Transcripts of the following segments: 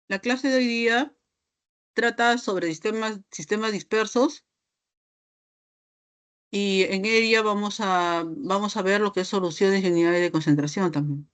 La clase de hoy día trata sobre sistemas dispersos y en ella vamos a ver lo que es soluciones y unidades de concentración también.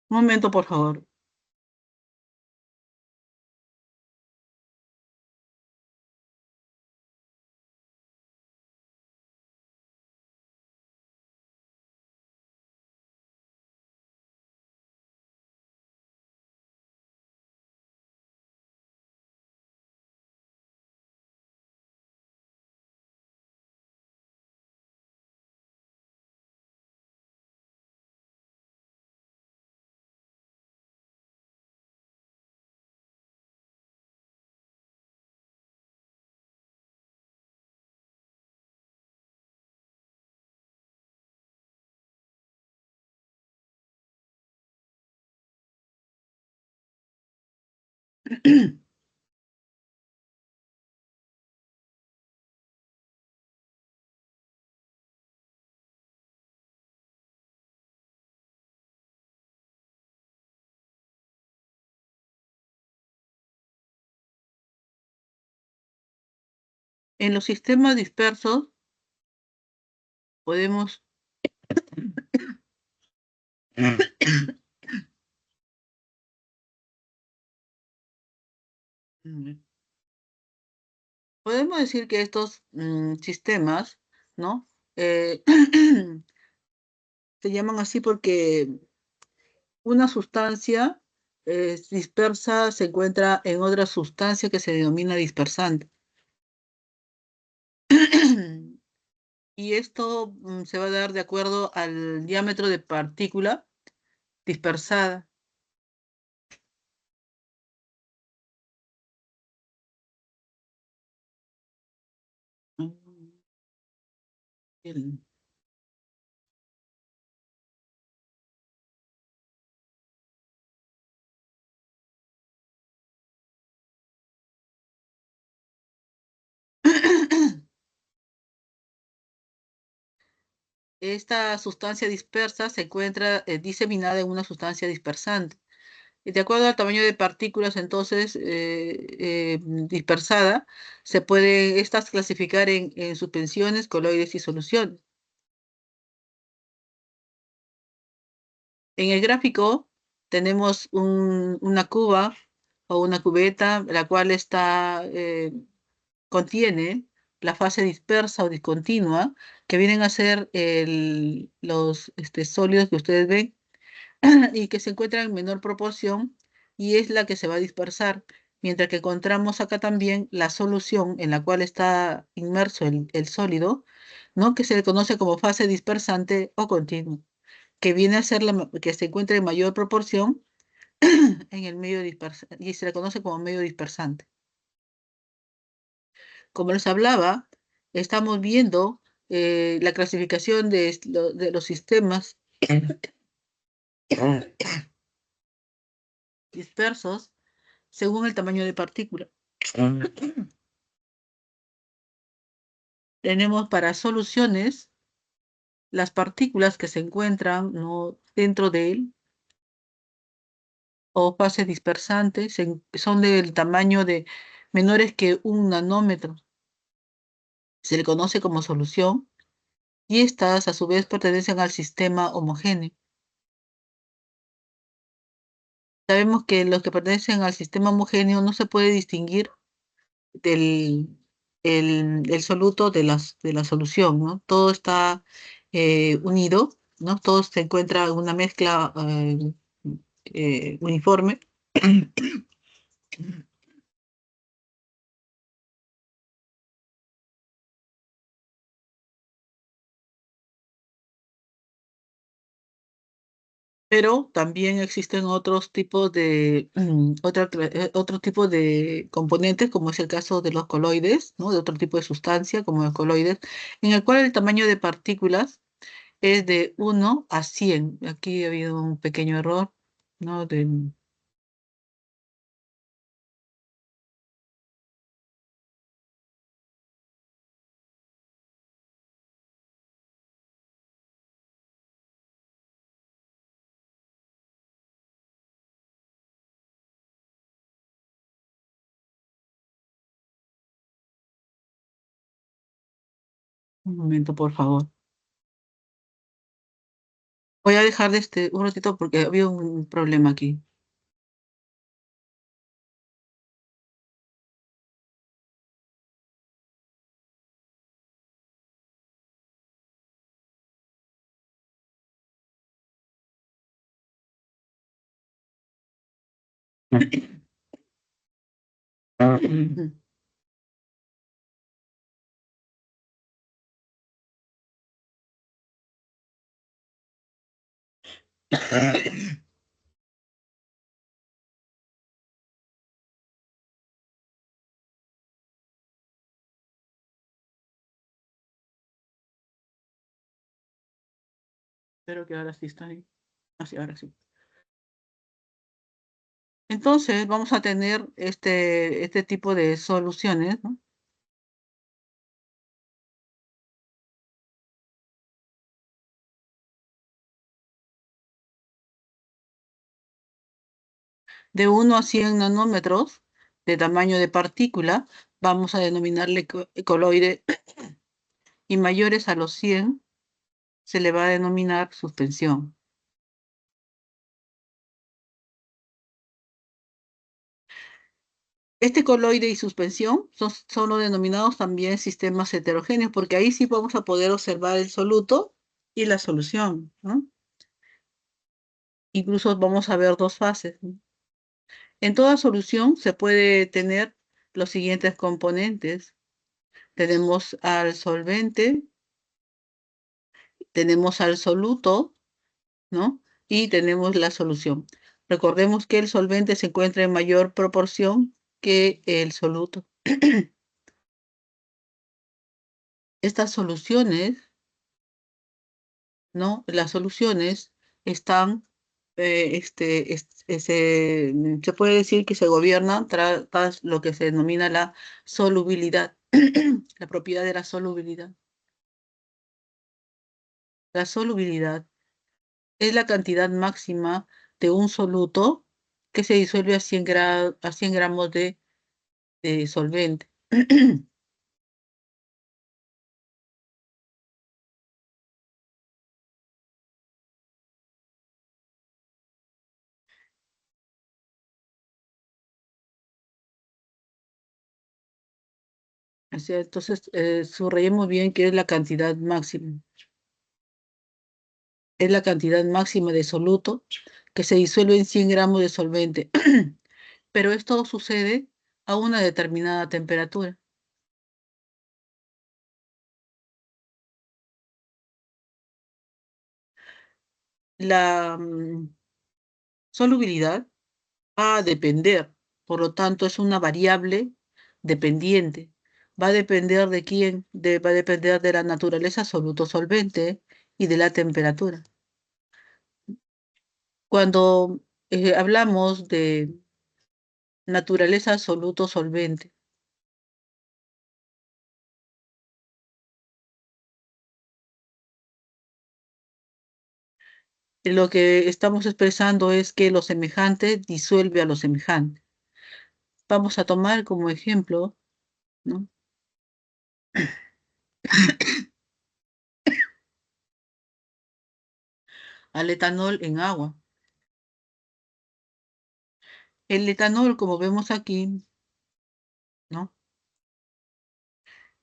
Un momento, por favor. En los sistemas dispersos podemos, podemos decir que estos sistemas, ¿no? Eh, se llaman así porque una sustancia dispersa se encuentra en otra sustancia que se denomina dispersante. Y esto se va a dar de acuerdo al diámetro de partícula dispersada. Mm, bien. Esta sustancia dispersa se encuentra diseminada en una sustancia dispersante. Y de acuerdo al tamaño de partículas, entonces, dispersada, se puede estas clasificar en suspensiones, coloides y soluciones. En el gráfico tenemos una cuba o una cubeta, la cual contiene la fase dispersa o discontinua, que vienen a ser los sólidos que ustedes ven y que se encuentran en menor proporción y es la que se va a dispersar, mientras que encontramos acá también la solución en la cual está inmerso el sólido, ¿no? Que se le conoce como fase dispersante o continua, que viene a ser que se encuentra en mayor proporción en el medio dispersante y se le conoce como medio dispersante. Como les hablaba, estamos viendo la clasificación de los sistemas dispersos según el tamaño de partícula. Tenemos para soluciones las partículas que se encuentran, ¿no?, dentro de él o fases dispersantes son del tamaño de menores que un nanómetro. Se le conoce como solución y estas a su vez pertenecen al sistema homogéneo. Sabemos que los que pertenecen al sistema homogéneo no se puede distinguir del el soluto de la solución, ¿no? Todo está unido, ¿no? Todo se encuentra en una mezcla uniforme. Pero también existen otros tipos de, otro tipo de componentes, como es el caso de los coloides, ¿no? De otro tipo de sustancia, como los coloides, en el cual el tamaño de partículas es de 1 a 100. Aquí ha habido un pequeño error, ¿no? Un momento, por favor. Voy a dejar de un ratito porque había un problema aquí. Espero que ahora sí está ahí. Así, ahora sí. Entonces, vamos a tener este tipo de soluciones, ¿no? De 1 a 100 nanómetros de tamaño de partícula, vamos a denominarle coloide, y mayores a los 100 se le va a denominar suspensión. Este coloide y suspensión son los denominados también sistemas heterogéneos, porque ahí sí vamos a poder observar el soluto y la solución, ¿no? Incluso vamos a ver dos fases, ¿no? En toda solución se puede tener los siguientes componentes. Tenemos al solvente, tenemos al soluto, ¿no? Y tenemos la solución. Recordemos que el solvente se encuentra en mayor proporción que el soluto. Estas soluciones, ¿no? Las soluciones están, se puede decir que se gobiernan tras lo que se denomina la solubilidad, la propiedad de la solubilidad. La solubilidad es la cantidad máxima de un soluto que se disuelve a 100 gramos de solvente. O sea, entonces, subrayemos bien que es la cantidad máxima. Es la cantidad máxima de soluto que se disuelve en 100 gramos de solvente. Pero esto sucede a una determinada temperatura. La solubilidad va a depender, por lo tanto, es una variable dependiente. Va a depender de quién, va a depender de la naturaleza soluto-solvente y de la temperatura. Cuando hablamos de naturaleza soluto-solvente, lo que estamos expresando es que lo semejante disuelve a lo semejante. Vamos a tomar como ejemplo, ¿no? Al etanol en agua. El etanol, como vemos aquí, ¿no?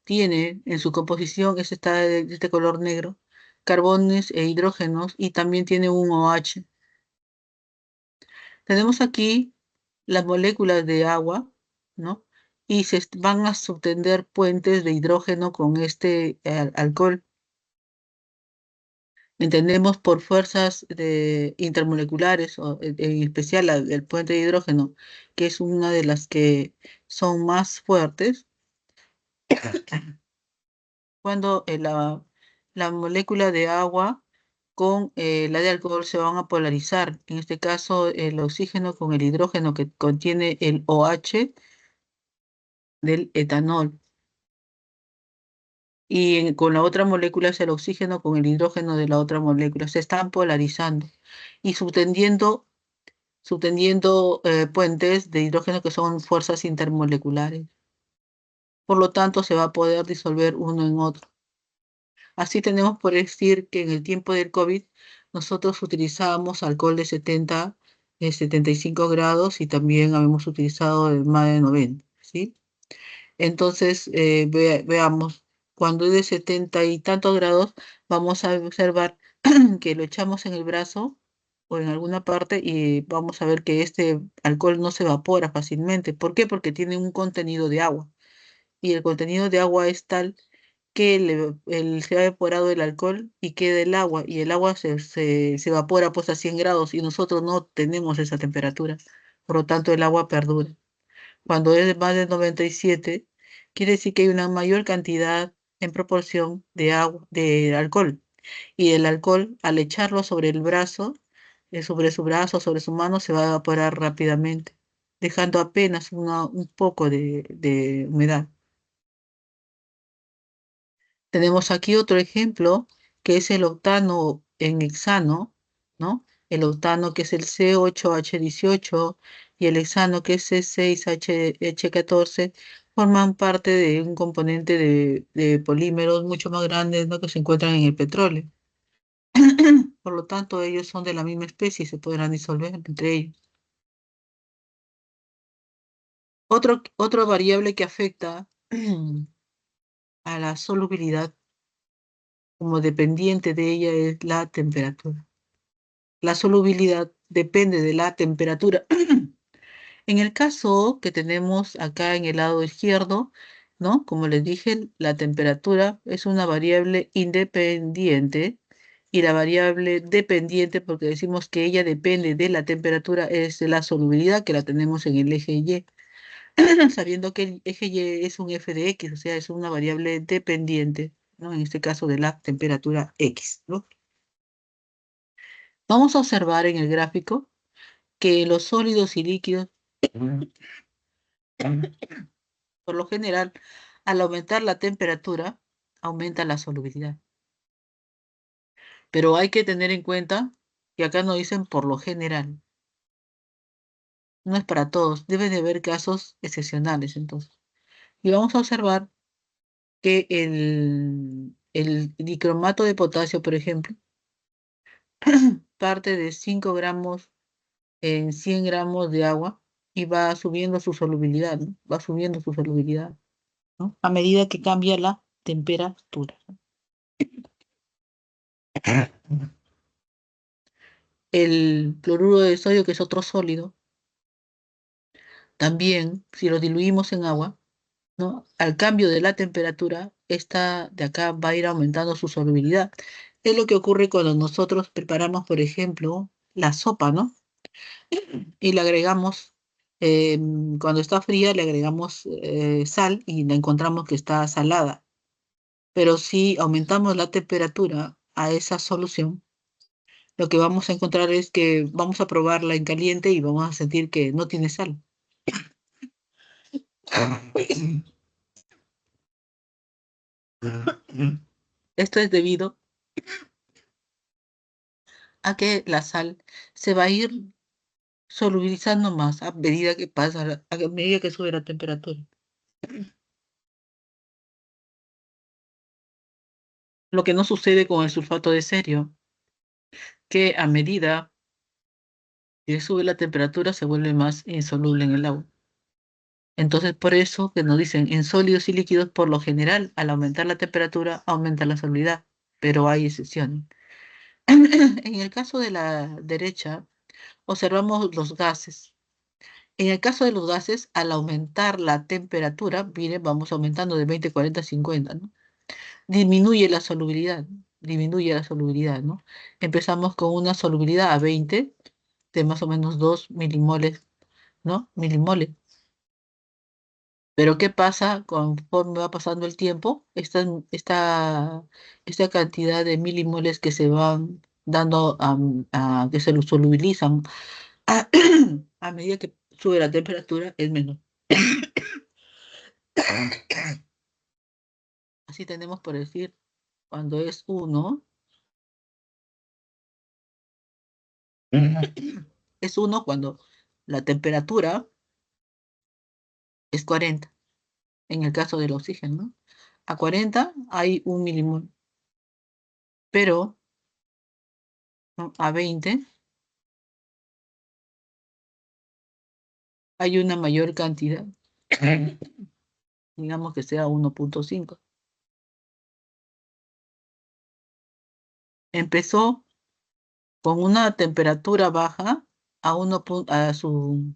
Tiene en su composición, está de este color negro, carbones e hidrógenos, y también tiene un OH. Tenemos aquí las moléculas de agua, ¿no? Y van a subtender puentes de hidrógeno con este alcohol. Entendemos por fuerzas intermoleculares, o en especial el puente de hidrógeno, que es una de las que son más fuertes, cuando la molécula de agua con la de alcohol se van a polarizar. En este caso, el oxígeno con el hidrógeno que contiene el OH del etanol. Y con la otra molécula es el oxígeno con el hidrógeno de la otra molécula. Se están polarizando y subtendiendo puentes de hidrógeno que son fuerzas intermoleculares. Por lo tanto, se va a poder disolver uno en otro. Así tenemos por decir que en el tiempo del COVID nosotros utilizábamos alcohol de 75 grados y también habíamos utilizado el más de 90, ¿sí? Entonces, veamos, cuando es de 70 y tantos grados, vamos a observar que lo echamos en el brazo o en alguna parte y vamos a ver que este alcohol no se evapora fácilmente. ¿Por qué? Porque tiene un contenido de agua y el contenido de agua es tal que se ha evaporado el alcohol y queda el agua y el agua se evapora pues a 100 grados y nosotros no tenemos esa temperatura. Por lo tanto, el agua perdura. Cuando es de más de 97, quiere decir que hay una mayor cantidad en proporción de agua, de alcohol. Y el alcohol, al echarlo sobre el brazo, sobre su brazo, sobre su mano, se va a evaporar rápidamente, dejando apenas un poco de humedad. Tenemos aquí otro ejemplo, que es el octano en hexano, ¿no? El octano que es el C8H18 y el hexano que es C6H14 forman parte de un componente de polímeros mucho más grandes, ¿no? Que se encuentran en el petróleo. Por lo tanto, ellos son de la misma especie y se podrán disolver entre ellos. Otra variable que afecta a la solubilidad como dependiente de ella es la temperatura. La solubilidad depende de la temperatura. En el caso que tenemos acá en el lado izquierdo, ¿no? Como les dije, la temperatura es una variable independiente y la variable dependiente, porque decimos que ella depende de la temperatura, es de la solubilidad que la tenemos en el eje Y, sabiendo que el eje Y es un f de x, o sea, es una variable dependiente, ¿no? En este caso de la temperatura x, ¿no? Vamos a observar en el gráfico que los sólidos y líquidos, por lo general, al aumentar la temperatura, aumenta la solubilidad. Pero hay que tener en cuenta que acá nos dicen por lo general. No es para todos. Debe de haber casos excepcionales, entonces. Y vamos a observar que el dicromato de potasio, por ejemplo, parte de 5 gramos en 100 gramos de agua y va subiendo su solubilidad, ¿no? Va subiendo su solubilidad, ¿no? A medida que cambia la temperatura. El cloruro de sodio, que es otro sólido, también, si lo diluimos en agua, ¿no? Al cambio de la temperatura, esta de acá va a ir aumentando su solubilidad. Es lo que ocurre cuando nosotros preparamos, por ejemplo, la sopa, ¿no? Y le agregamos, cuando está fría, le agregamos sal y la encontramos que está salada. Pero si aumentamos la temperatura a esa solución, lo que vamos a encontrar es que vamos a probarla en caliente y vamos a sentir que no tiene sal. Esto es debido a que la sal se va a ir solubilizando más a medida que pasa, a medida que sube la temperatura. Lo que no sucede con el sulfato de cerio, que a medida que sube la temperatura se vuelve más insoluble en el agua. Entonces, por eso que nos dicen en sólidos y líquidos, por lo general, al aumentar la temperatura, aumenta la solubilidad, pero hay excepciones. En el caso de la derecha, observamos los gases. En el caso de los gases, al aumentar la temperatura, miren, vamos aumentando de 20, 40, 50, ¿no? Disminuye la solubilidad. disminuye la solubilidad, ¿no? Empezamos con una solubilidad a 20 de más o menos 2 milimoles, ¿no? Milimoles. Pero ¿qué pasa conforme va pasando el tiempo? Esta cantidad de milimoles que se van dando, que se lo solubilizan a, a medida que sube la temperatura es menor. Así tenemos por decir, cuando es 1, es 1 cuando la temperatura es 40, en el caso del oxígeno, ¿no? A 40 hay 1 milimol, pero ¿no? A 20 hay una mayor cantidad, digamos que sea 1,5. Empezó con una temperatura baja a, su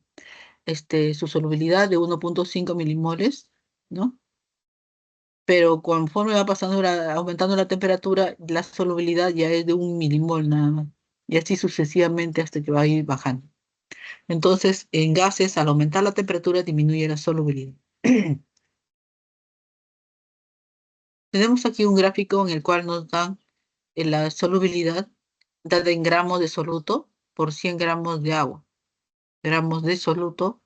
solubilidad de 1,5 milimoles, ¿no? Pero conforme va aumentando la temperatura, la solubilidad ya es de 1 milimol nada más. Y así sucesivamente hasta que va a ir bajando. Entonces, en gases, al aumentar la temperatura, disminuye la solubilidad. Tenemos aquí un gráfico en el cual nos dan la solubilidad dada en gramos de soluto por 100 gramos de agua. Gramos de soluto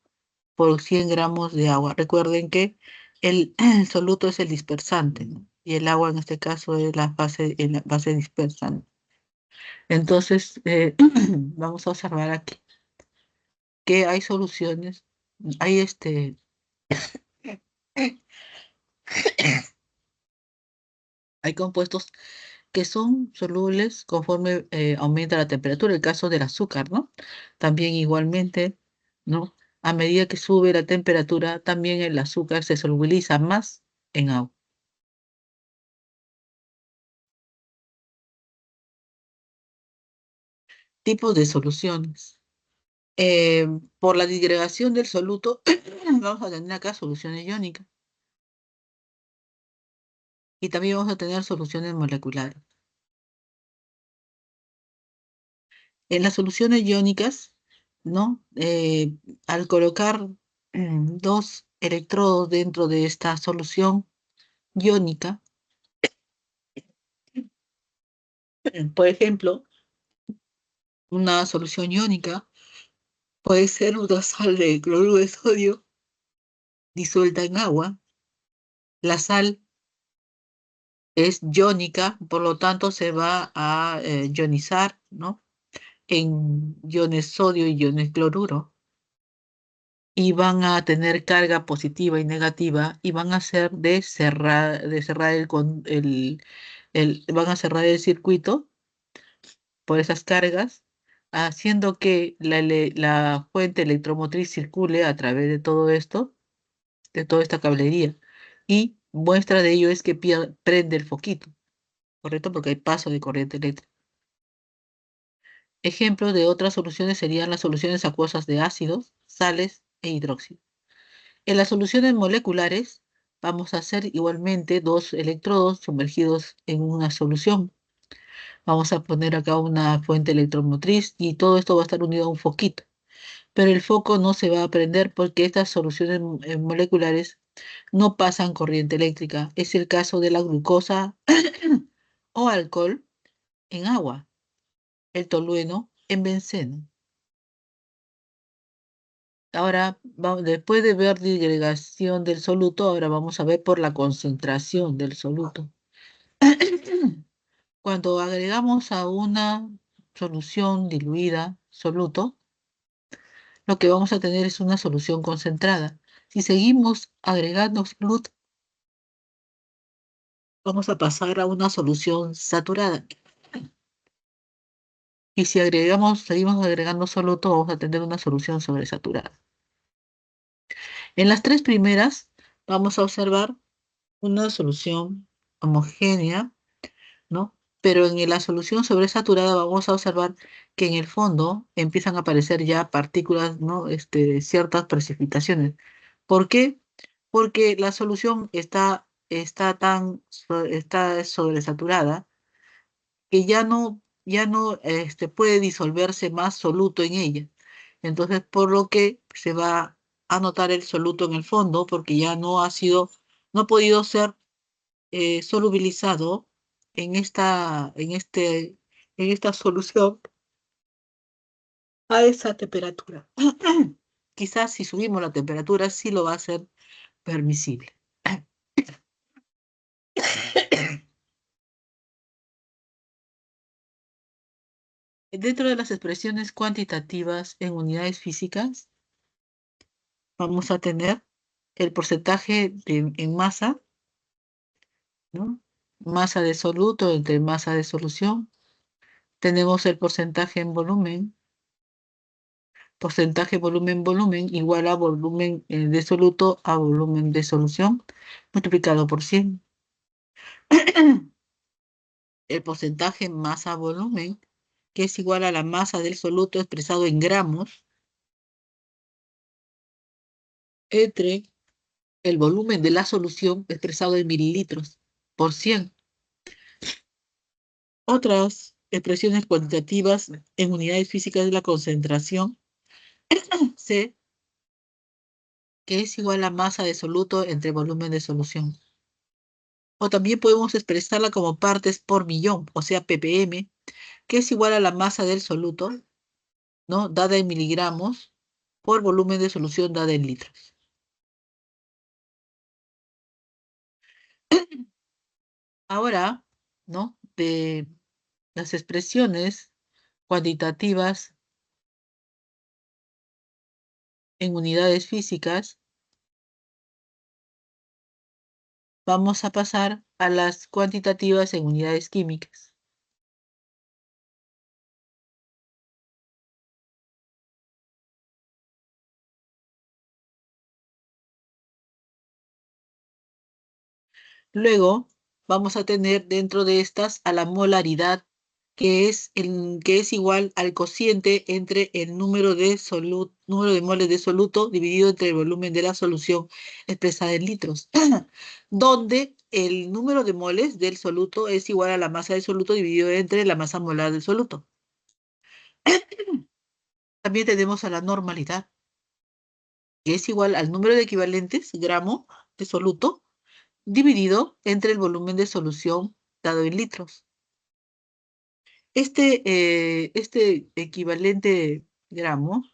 por 100 gramos de agua. Recuerden que el soluto es el dispersante, ¿no? Y el agua en este caso es la fase dispersante. Entonces, vamos a observar aquí que hay soluciones, hay hay compuestos que son solubles conforme aumenta la temperatura, el caso del azúcar, ¿no? También igualmente, ¿no? A medida que sube la temperatura, también el azúcar se solubiliza más en agua. Tipos de soluciones. Eh, por la disgregación del soluto, vamos a tener acá soluciones iónicas y también vamos a tener soluciones moleculares. En las soluciones iónicas, ¿no? Al colocar dos electrodos dentro de esta solución iónica, por ejemplo, una solución iónica puede ser una sal de cloruro de sodio disuelta en agua. La sal es iónica, por lo tanto se va a ionizar, ¿no? En iones sodio y iones cloruro y van a tener carga positiva y negativa y van a hacer de cerrar van a cerrar el circuito por esas cargas, haciendo que la fuente electromotriz circule a través de todo esto, de toda esta cablería. Y muestra de ello es que prende el foquito, ¿correcto? Porque hay paso de corriente eléctrica. Ejemplos de otras soluciones serían las soluciones acuosas de ácidos, sales e hidróxido. En las soluciones moleculares vamos a hacer igualmente dos electrodos sumergidos en una solución. Vamos a poner acá una fuente electromotriz y todo esto va a estar unido a un foquito. Pero el foco no se va a prender porque estas soluciones moleculares no pasan corriente eléctrica. Es el caso de la glucosa o alcohol en agua, el tolueno en benceno. Ahora, después de ver disgregación del soluto, ahora vamos a ver por la concentración del soluto. Cuando agregamos a una solución diluida, soluto, lo que vamos a tener es una solución concentrada. Si seguimos agregando soluto, vamos a pasar a una solución saturada. Y si seguimos agregando soluto, vamos a tener una solución sobresaturada. En las tres primeras, vamos a observar una solución homogénea, ¿no? Pero en la solución sobresaturada vamos a observar que en el fondo empiezan a aparecer ya partículas, ¿no? Ciertas precipitaciones. ¿Por qué? Porque la solución está sobresaturada que ya no puede disolverse más soluto en ella. Entonces, por lo que se va a notar el soluto en el fondo, porque ya no ha podido ser solubilizado en esta solución a esa temperatura. Quizás si subimos la temperatura sí lo va a hacer permisible. Dentro de las expresiones cuantitativas en unidades físicas, vamos a tener el porcentaje en masa, ¿no? Masa de soluto entre masa de solución. Tenemos el porcentaje volumen igual a volumen de soluto a volumen de solución multiplicado por 100. El porcentaje masa-volumen, que es igual a la masa del soluto expresado en gramos, entre el volumen de la solución expresado en mililitros por 100. Otras expresiones cuantitativas en unidades físicas de la concentración, C, que es igual a masa de soluto entre volumen de solución. O también podemos expresarla como partes por millón, o sea, ppm, que es igual a la masa del soluto, ¿no? Dada en miligramos por volumen de solución dada en litros. Ahora, ¿no? De las expresiones cuantitativas en unidades físicas, vamos a pasar a las cuantitativas en unidades químicas. Luego, vamos a tener dentro de estas a la molaridad, que es igual al cociente entre el número de moles de soluto dividido entre el volumen de la solución expresada en litros, donde el número de moles del soluto es igual a la masa del soluto dividido entre la masa molar del soluto. También tenemos a la normalidad, que es igual al número de equivalentes gramo de soluto dividido entre el volumen de solución dado en litros. Este equivalente gramo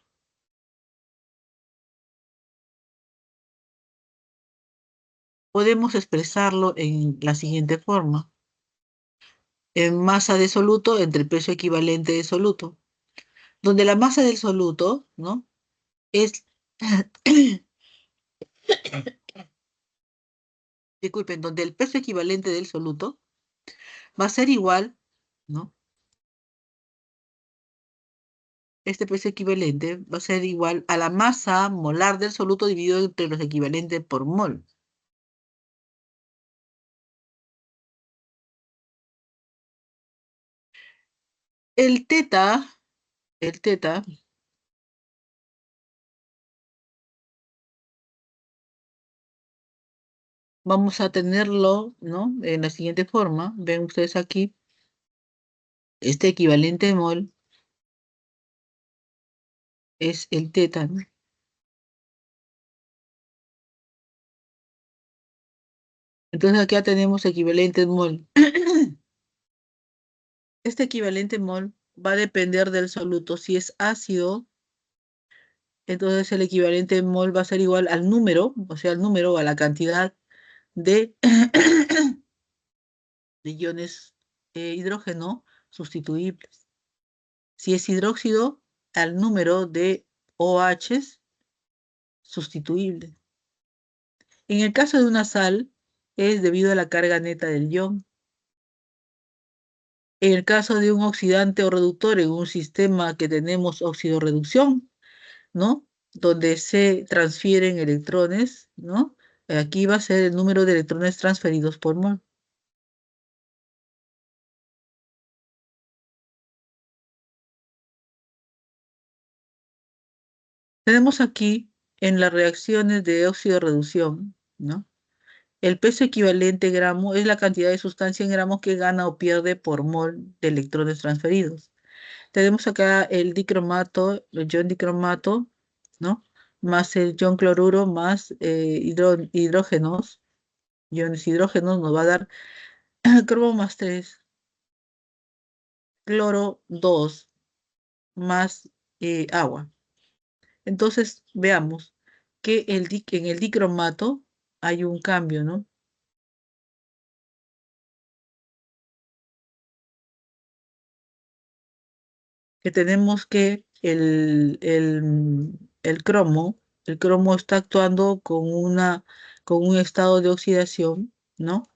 podemos expresarlo en la siguiente forma: en masa de soluto entre peso equivalente de soluto, donde la masa del soluto, ¿no? Es, disculpen, donde el peso equivalente del soluto va a ser igual, ¿no? Este peso equivalente va a ser igual a la masa molar del soluto dividido entre los equivalentes por mol. El teta, el teta, vamos a tenerlo, ¿no? En la siguiente forma. Ven ustedes aquí, este equivalente mol es el teta, ¿no? Entonces aquí ya tenemos equivalente mol. Este equivalente mol va a depender del soluto. Si es ácido, entonces el equivalente mol va a ser igual al número, o sea, al número o a la cantidad de, de iones hidrógeno sustituibles. Si es hidróxido, al número de OHs sustituibles. En el caso de una sal, es debido a la carga neta del ion. En el caso de un oxidante o reductor en un sistema que tenemos oxidorreducción, ¿no? Donde se transfieren electrones, ¿no? Aquí va a ser el número de electrones transferidos por mol. Tenemos aquí en las reacciones de óxido-reducción, ¿no? El peso equivalente gramo es la cantidad de sustancia en gramos que gana o pierde por mol de electrones transferidos. Tenemos acá el dicromato, el ion dicromato, ¿no? Más el ion cloruro, más hidrógenos, iones hidrógenos, nos va a dar cromo más 3, cloro 2, más agua. Entonces, veamos que en el dicromato hay un cambio, ¿no? Que tenemos que el cromo está actuando con un estado de oxidación, ¿no?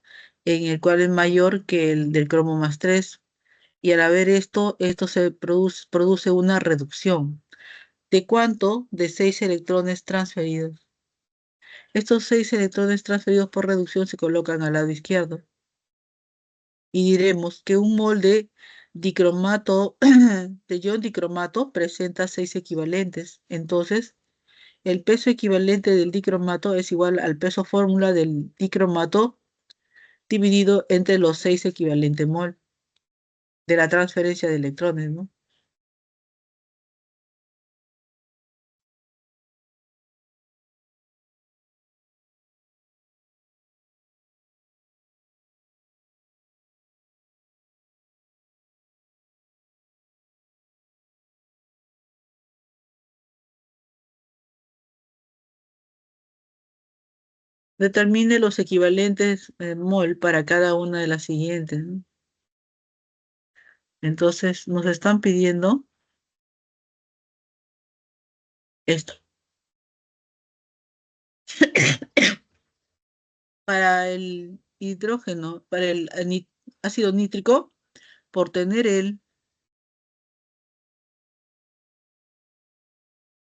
En el cual es mayor que el del cromo más 3. Y al haber esto produce una reducción. ¿De cuánto? De 6 electrones transferidos. Estos 6 electrones transferidos por reducción se colocan al lado izquierdo. Y diremos que un mol de dicromato, de ion dicromato, presenta 6 equivalentes. Entonces, el peso equivalente del dicromato es igual al peso fórmula del dicromato dividido entre los 6 equivalentes mol de la transferencia de electrones, ¿no? Determine los equivalentes mol para cada una de las siguientes, ¿no? Entonces, nos están pidiendo esto. Para el hidrógeno, para el ácido nítrico, por tener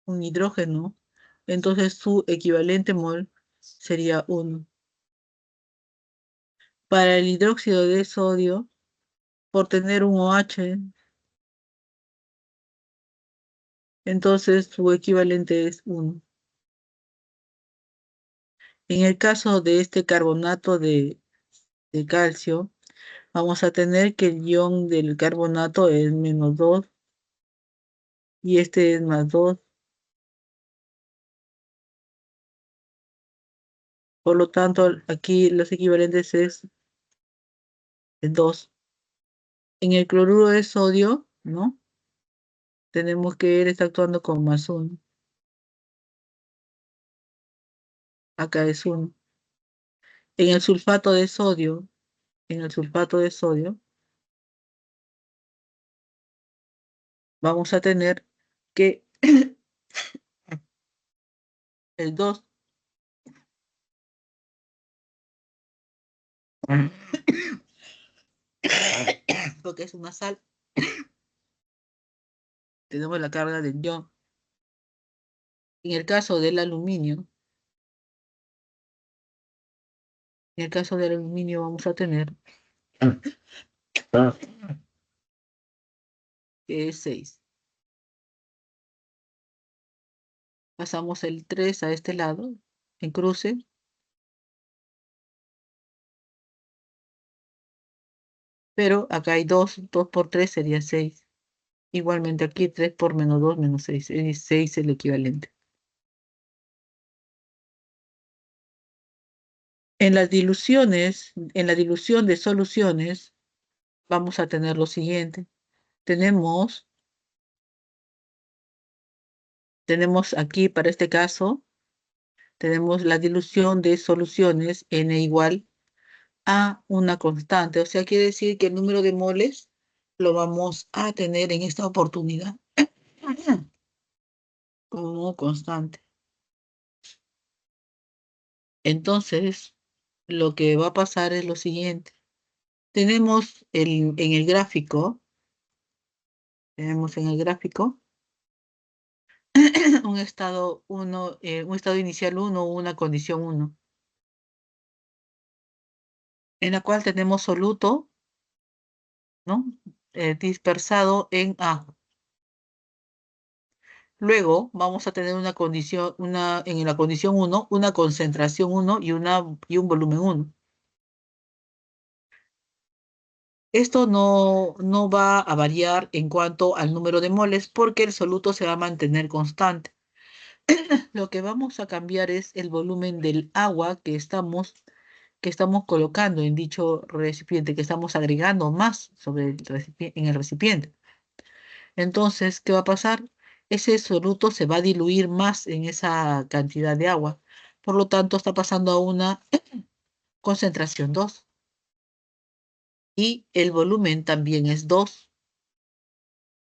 un hidrógeno, entonces su equivalente mol sería 1. Para el hidróxido de sodio, por tener un OH, entonces su equivalente es 1. En el caso de este carbonato de calcio, vamos a tener que el ion del carbonato es -2 y este es +2. Por lo tanto, aquí los equivalentes es 2. En el cloruro de sodio, ¿no? Tenemos que él está actuando con +1. Acá es 1. En el sulfato de sodio, en el sulfato de sodio, vamos a tener que el 2, porque es una sal, tenemos la carga del ion. En el caso del aluminio, en el caso del aluminio vamos a tener que es 6. Pasamos el 3 a este lado, en cruce, pero acá hay 2, 2 por 3 sería 6. Igualmente aquí 3 por -2, -6, es 6 el equivalente. En las diluciones, en la dilución de soluciones, vamos a tener lo siguiente. Tenemos, tenemos aquí, para este caso, tenemos la dilución de soluciones n igual a una constante. O sea, quiere decir que el número de moles lo vamos a tener en esta oportunidad como constante. Entonces, lo que va a pasar es lo siguiente. Tenemos en el gráfico, tenemos en el gráfico un estado 1, un estado inicial 1, una condición 1, en la cual tenemos soluto, ¿no? Dispersado en A. Luego vamos a tener en la condición uno una concentración uno y un volumen uno. Esto no va a variar en cuanto al número de moles porque el soluto se va a mantener constante. Lo que vamos a cambiar es el volumen del agua que estamos colocando en dicho recipiente, que estamos agregando más sobre en el recipiente. Entonces, ¿qué va a pasar? Ese soluto se va a diluir más en esa cantidad de agua. Por lo tanto, está pasando a una concentración 2 y el volumen también es 2.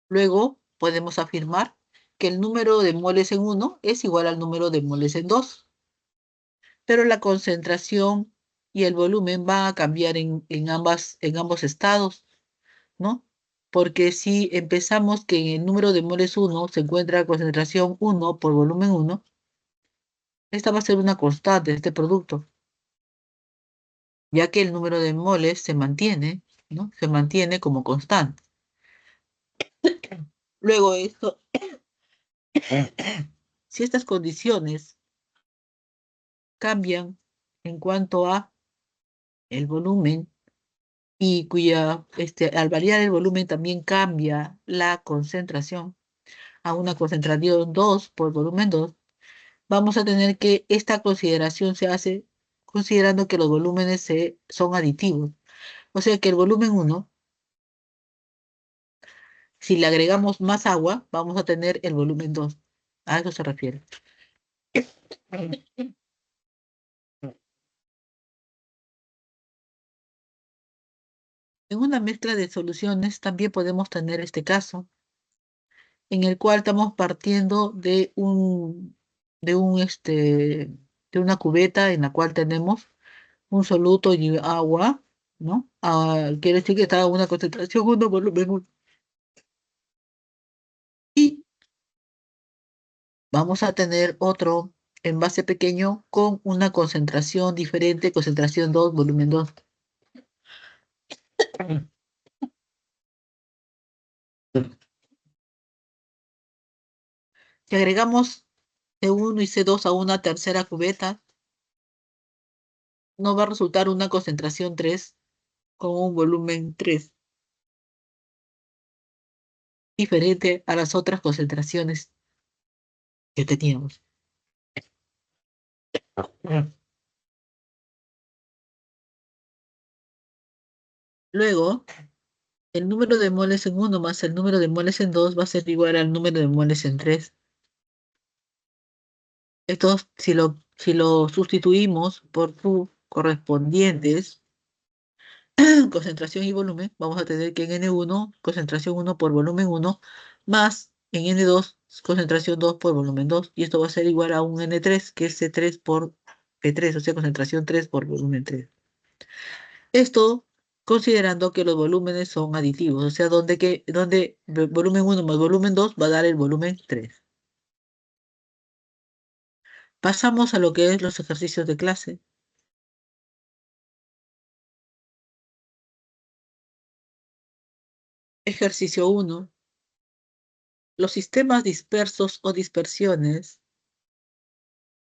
Luego, podemos afirmar que el número de moles en uno es igual al número de moles en 2, pero la concentración y el volumen van a cambiar en ambos estados, ¿no? Porque si empezamos que en el número de moles uno se encuentra concentración uno por volumen uno, esta va a ser una constante, este producto, ya que el número de moles se mantiene, ¿no? Se mantiene como constante. Luego esto, si estas condiciones cambian en cuanto a el volumen y al variar el volumen también cambia la concentración a una concentración 2 por volumen 2, vamos a tener que esta consideración se hace considerando que los volúmenes son aditivos. O sea que el volumen uno, si le agregamos más agua, vamos a tener el volumen 2. A eso se refiere. En una mezcla de soluciones también podemos tener este caso, en el cual estamos partiendo de un, este, de una cubeta en la cual tenemos un soluto y agua, ¿no? Quiere decir que está a una concentración 1, volumen 1. Y vamos a tener otro envase pequeño con una concentración diferente, concentración 2, volumen 2. Si agregamos C1 y C2 a una tercera cubeta, nos va a resultar una concentración 3 con un volumen 3, diferente a las otras concentraciones que teníamos. Luego, el número de moles en uno más el número de moles en 2 va a ser igual al número de moles en 3. Esto, si lo sustituimos por sus correspondientes concentración y volumen, vamos a tener que en N1, concentración 1 por volumen 1, más en N2, concentración 2 por volumen 2. Y esto va a ser igual a un N3, que es C3 por P3, o sea, concentración 3 por volumen 3. Esto considerando que los volúmenes son aditivos, o sea, donde volumen 1 más volumen 2 va a dar el volumen 3. Pasamos a lo que es los ejercicios de clase. Ejercicio 1. Los sistemas dispersos o dispersiones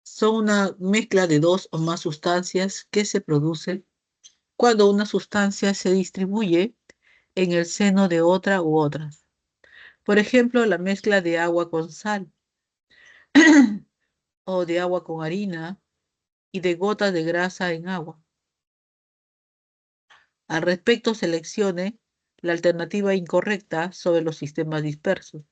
son una mezcla de dos o más sustancias que se producen cuando una sustancia se distribuye en el seno de otra u otras. Por ejemplo, la mezcla de agua con sal o de agua con harina y de gotas de grasa en agua. Al respecto, seleccione la alternativa incorrecta sobre los sistemas dispersos.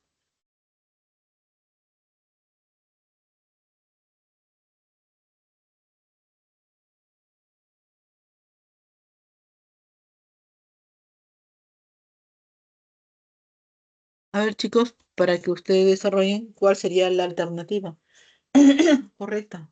A ver, chicos, para que ustedes desarrollen cuál sería la alternativa correcta.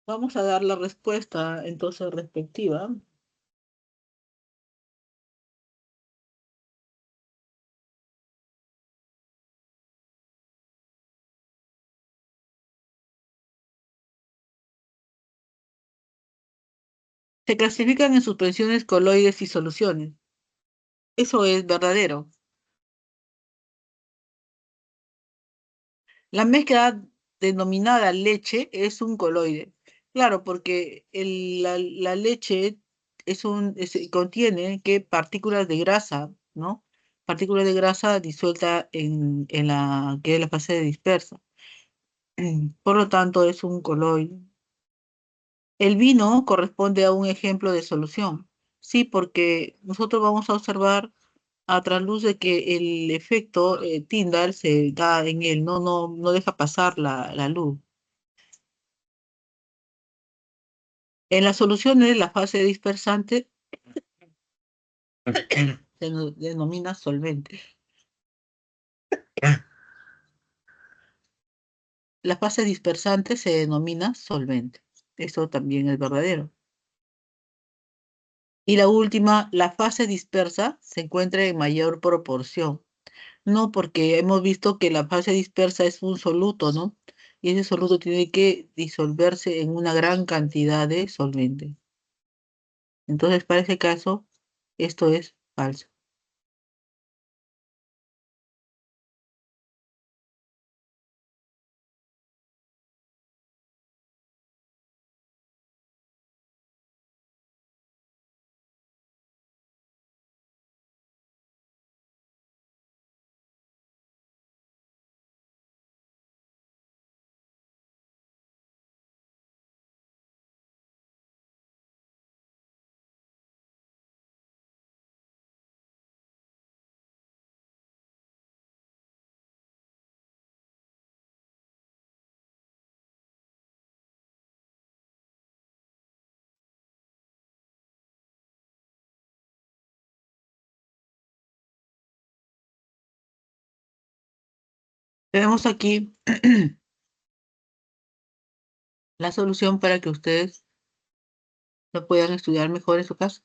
Vamos a dar la respuesta entonces respectiva. Se clasifican en suspensiones coloides y soluciones. Eso es verdadero. La mezcla denominada leche es un coloide. Claro, porque la leche contiene partículas de grasa, ¿no? Partículas de grasa disuelta en la que es la fase dispersa. Por lo tanto, es un coloide. El vino corresponde a un ejemplo de solución. Sí, porque nosotros vamos a observar a trasluz de que el efecto Tyndall se da en él, no deja pasar la luz. En las soluciones, la fase dispersante denomina solvente. La fase dispersante se denomina solvente. Eso también es verdadero. Y la última, la fase dispersa se encuentra en mayor proporción. No, porque hemos visto que la fase dispersa es un soluto, ¿no? Y ese soluto tiene que disolverse en una gran cantidad de solvente. Entonces, para ese caso, esto es falso. Tenemos aquí la solución para que ustedes lo puedan estudiar mejor en su casa.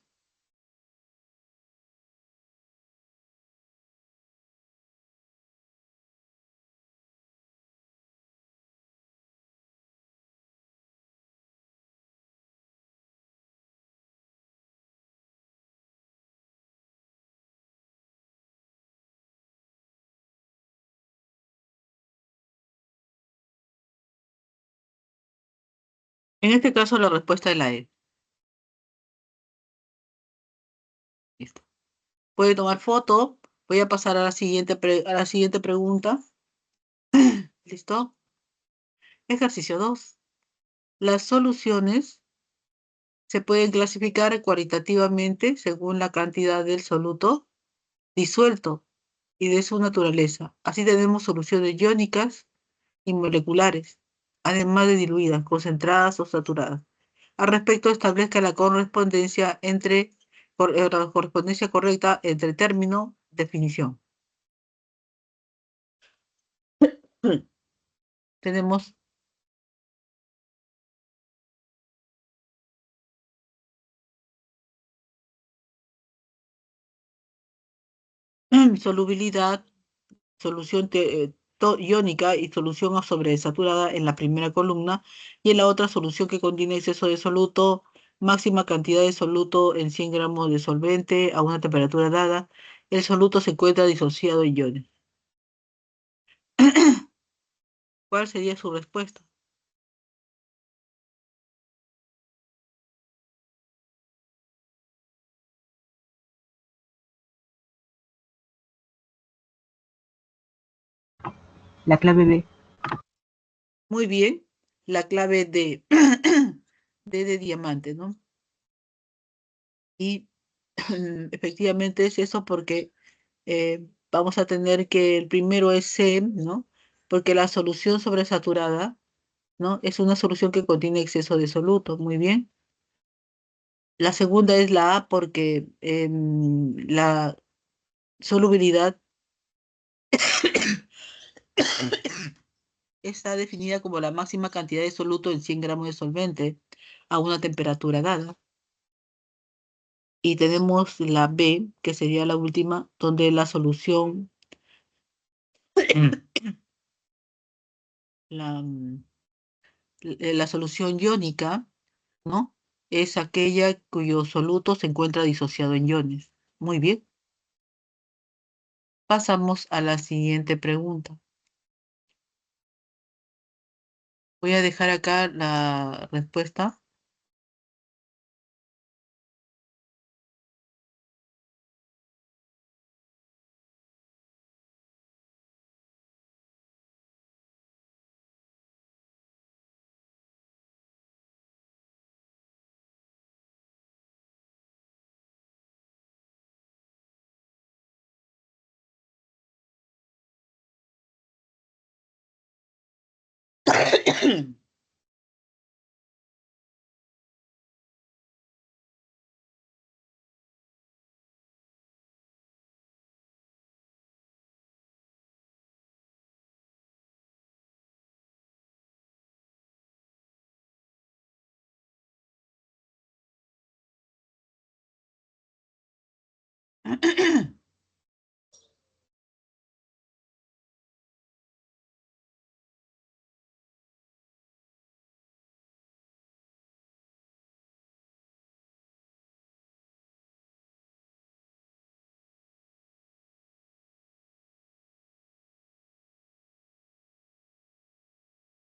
En este caso, la respuesta es la E. Listo. Puede tomar foto. Voy a pasar a a la siguiente pregunta. ¿Listo? Ejercicio 2. Las soluciones se pueden clasificar cualitativamente según la cantidad del soluto disuelto y de su naturaleza. Así tenemos soluciones iónicas y moleculares, además de diluidas, concentradas o saturadas. Al respecto, establezca la correspondencia la correspondencia correcta entre término, definición. Tenemos solubilidad, solución iónica y solución sobresaturada en la primera columna, y en la otra solución que contiene exceso de soluto máxima cantidad de soluto en 100 gramos de solvente a una temperatura dada. El soluto se encuentra disociado en iones. ¿Cuál sería su respuesta? La clave B. Muy bien, la clave D, D de diamante, ¿no? Y efectivamente es eso porque vamos a tener que el primero es C, ¿no? Porque la solución sobresaturada, ¿no? Es una solución que contiene exceso de soluto, muy bien. La segunda es la A porque la solubilidad está definida como la máxima cantidad de soluto en 100 gramos de solvente a una temperatura dada. Y tenemos la B, que sería la última, donde la solución, la, la solución iónica, ¿no? Es aquella cuyo soluto se encuentra disociado en iones. Muy bien. Pasamos a la siguiente pregunta. Voy a dejar acá la respuesta.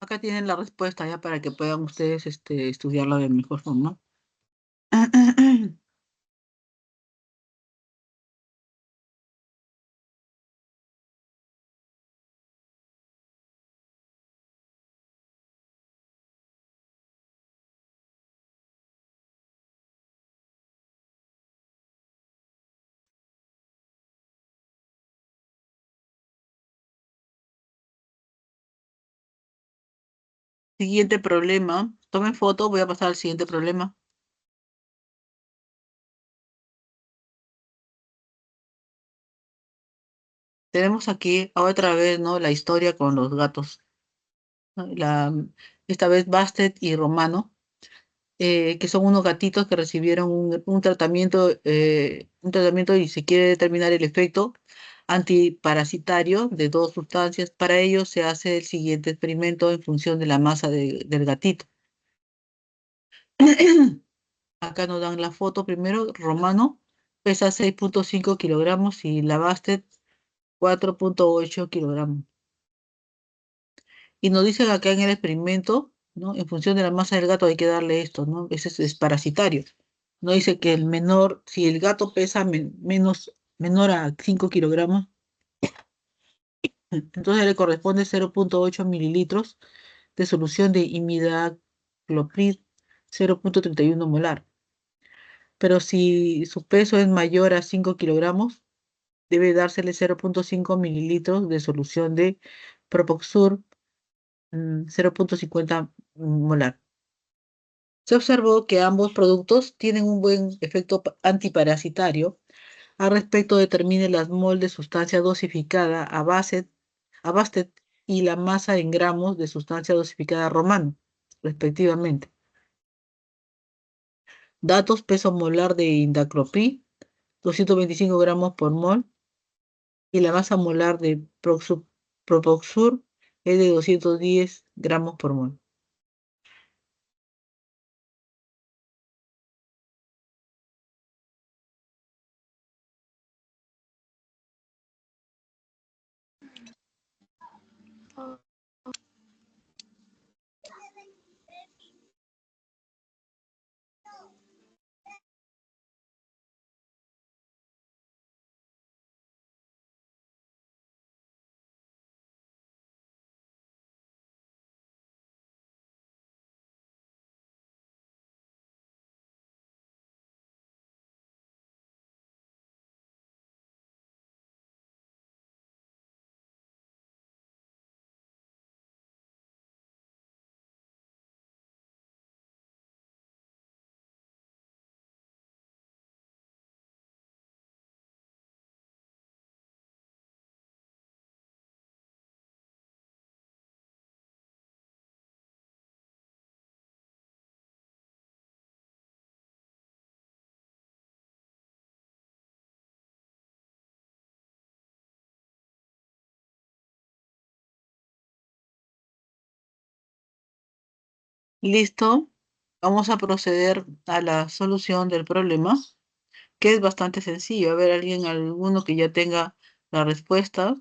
Acá tienen la respuesta ya para que puedan ustedes estudiarla de mejor forma. Siguiente problema. Tomen foto, voy a pasar al siguiente problema. Tenemos aquí otra vez, ¿no? La historia con los gatos, ¿no? Esta vez Bastet y Romano, que son unos gatitos que recibieron un tratamiento y se quiere determinar el efecto antiparasitario de dos sustancias. Para ello se hace el siguiente experimento en función de la masa del gatito. Acá nos dan la foto primero. Romano pesa 6,5 kilogramos y la Bastet 4,8 kilogramos. Y nos dicen acá en el experimento, ¿no? En función de la masa del gato hay que darle esto, ¿no? Ese es parasitario. No dice que el menor, si el gato pesa menor a 5 kilogramos, entonces le corresponde 0,8 mililitros de solución de imidacloprid, 0,31 molar. Pero si su peso es mayor a 5 kilogramos, debe dársele 0,5 mililitros de solución de Propoxur, 0,50 molar. Se observó que ambos productos tienen un buen efecto antiparasitario. Al respecto, determine las mol de sustancia dosificada a Bastet y la masa en gramos de sustancia dosificada Romano, respectivamente. Datos: peso molar de indacloprid, 225 gramos por mol, y la masa molar de Propoxur es de 210 gramos por mol. Listo. Vamos a proceder a la solución del problema, que es bastante sencillo. A ver, alguno que ya tenga la respuesta.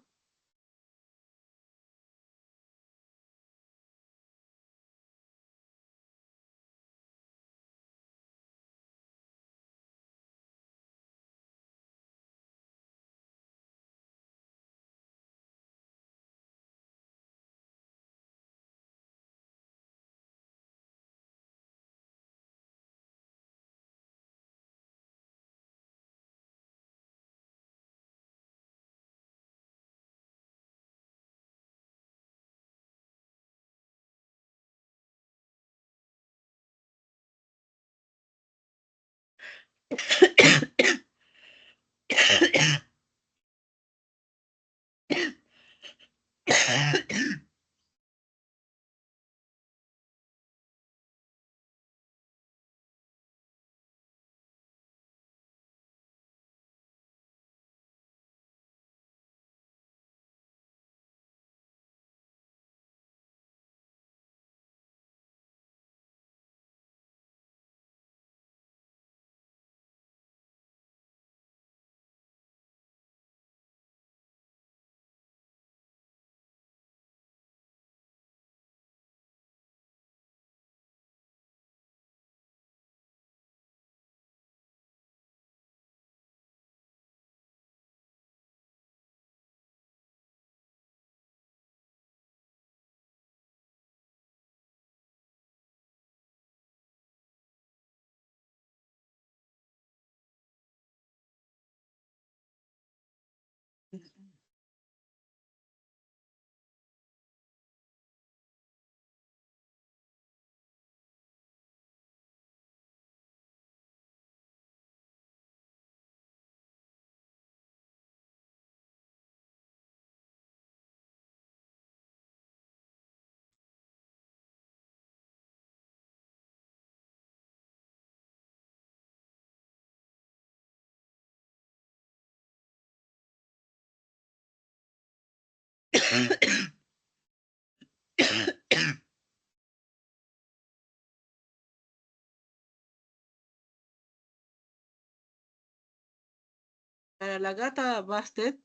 Para la gata Bastet,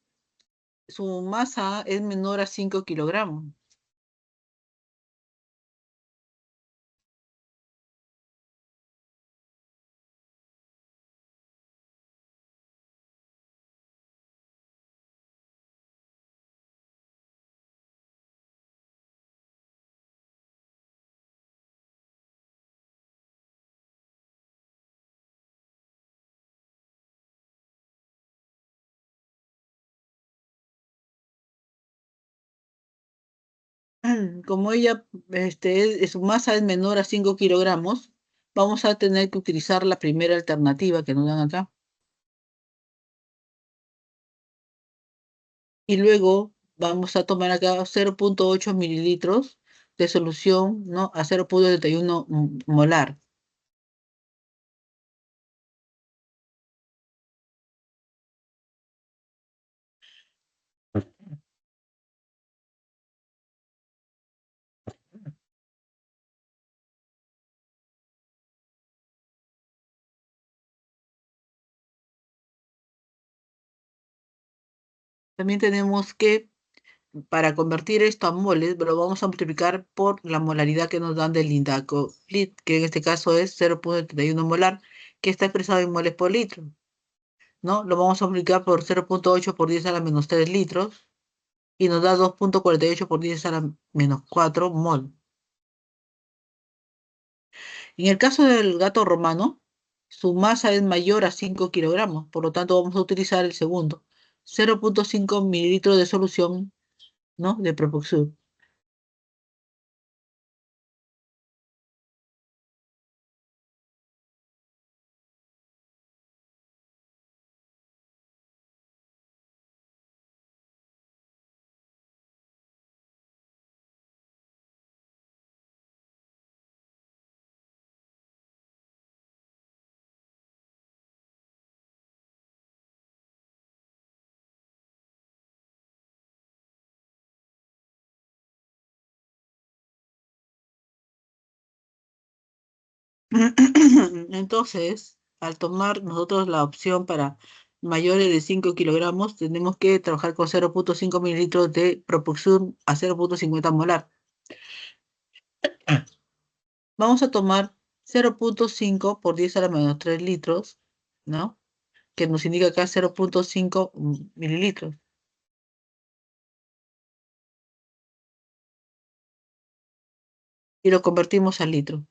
su masa es menor a 5 kilogramos. Como ella, su masa es menor a 5 kilogramos, vamos a tener que utilizar la primera alternativa que nos dan acá. Y luego vamos a tomar acá 0,8 mililitros de solución, ¿no? A 0,31 molar. También tenemos que Para convertir esto a moles, lo vamos a multiplicar por la molaridad que nos dan del Indacovit, que en este caso es 0,31 molar, que está expresado en moles por litro, ¿no? Lo vamos a multiplicar por 0,8 por 10 a la menos 3 litros y nos da 2,48 por 10 a la menos 4 mol. En el caso del gato romano, su masa es mayor a 5 kilogramos, por lo tanto vamos a utilizar el segundo, 0,5 mililitros de solución, ¿no? De Propoxur. Entonces, al tomar nosotros la opción para mayores de 5 kilogramos, tenemos que trabajar con 0,5 mililitros de Propulsum a 0,50 molar. Vamos a tomar 0,5 por 10 a la menos 3 litros, ¿no? Que nos indica acá 0,5 mililitros. Y lo convertimos a litro.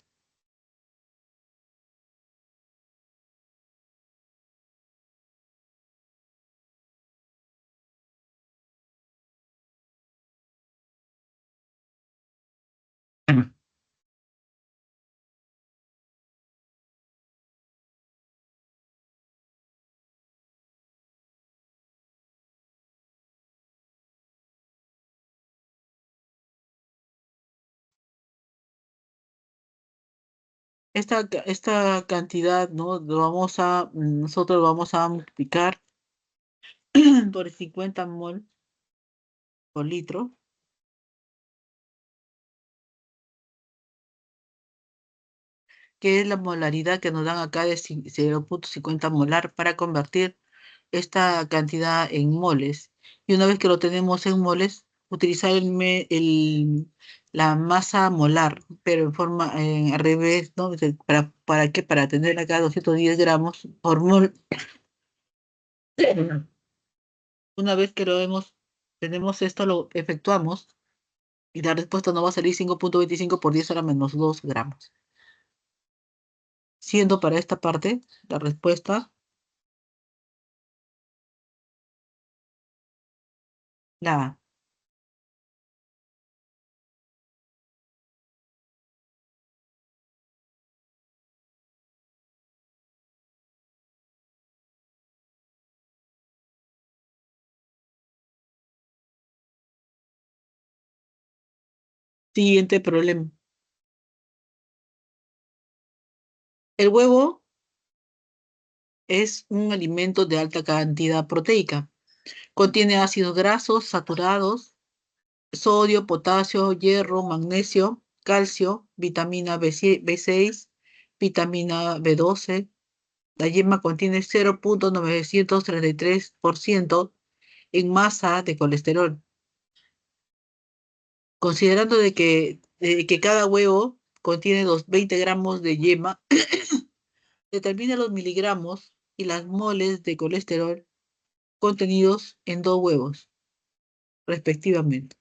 Esta cantidad, ¿no? Nosotros lo vamos a multiplicar por 50 mol por litro, que es la molaridad que nos dan acá de 0,50 molar para convertir esta cantidad en moles. Y una vez que lo tenemos en moles, utilizar la masa molar, pero en forma al revés, ¿no? ¿Para qué? Para tener acá 210 gramos por mol. Una vez que tenemos esto, lo efectuamos y la respuesta nos va a salir 5,25 por 10 a la menos 2 gramos. Siendo para esta parte la respuesta la siguiente problema. El huevo es un alimento de alta cantidad proteica. Contiene ácidos grasos saturados, sodio, potasio, hierro, magnesio, calcio, vitamina B6, vitamina B12. La yema contiene 0,933% en masa de colesterol. Considerando de que cada huevo contiene 20 gramos de yema, determina los miligramos y las moles de colesterol contenidos en 2 huevos, respectivamente.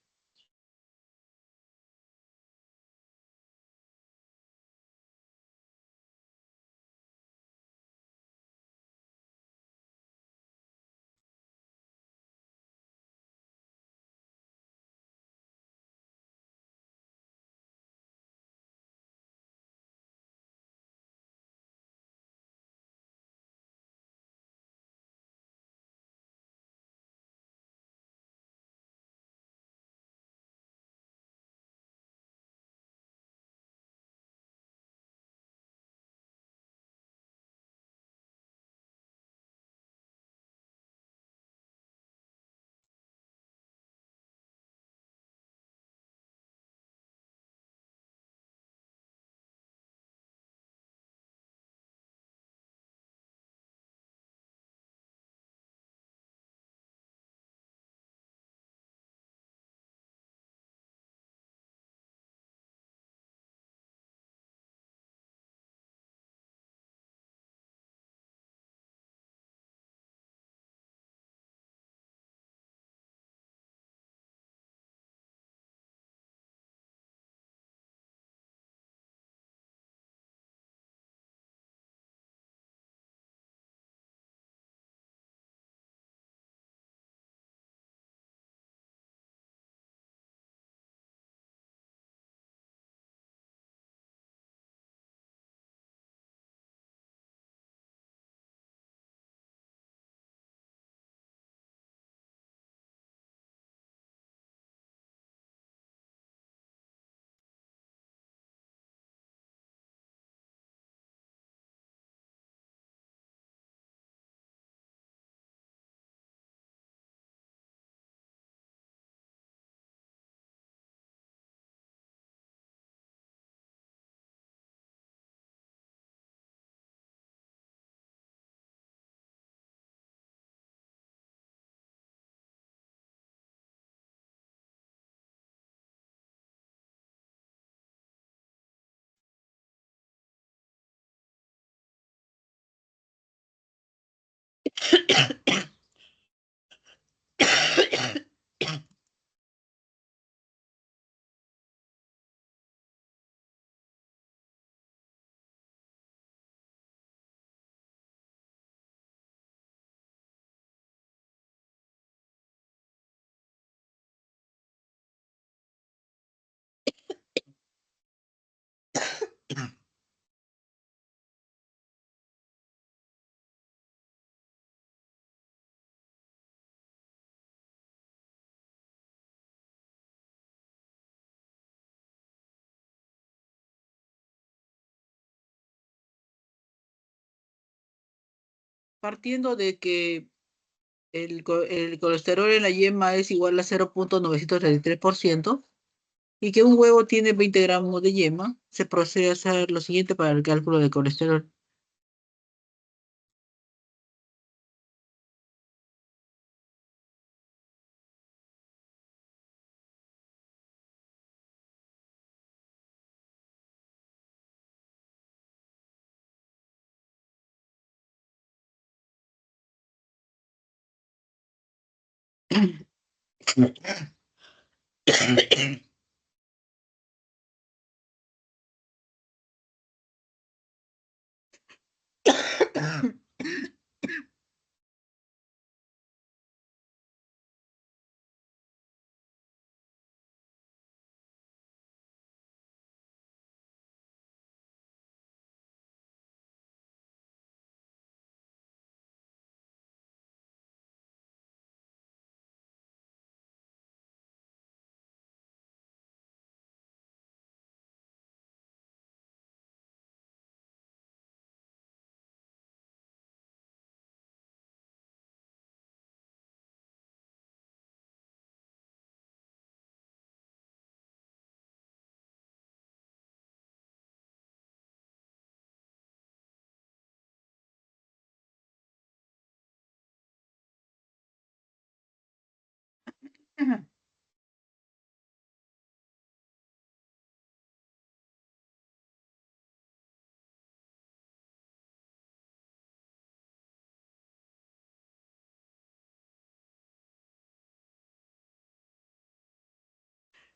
Partiendo de que el colesterol en la yema es igual a 0,933% y que un huevo tiene 20 gramos de yema, se procede a hacer lo siguiente para el cálculo de colesterol.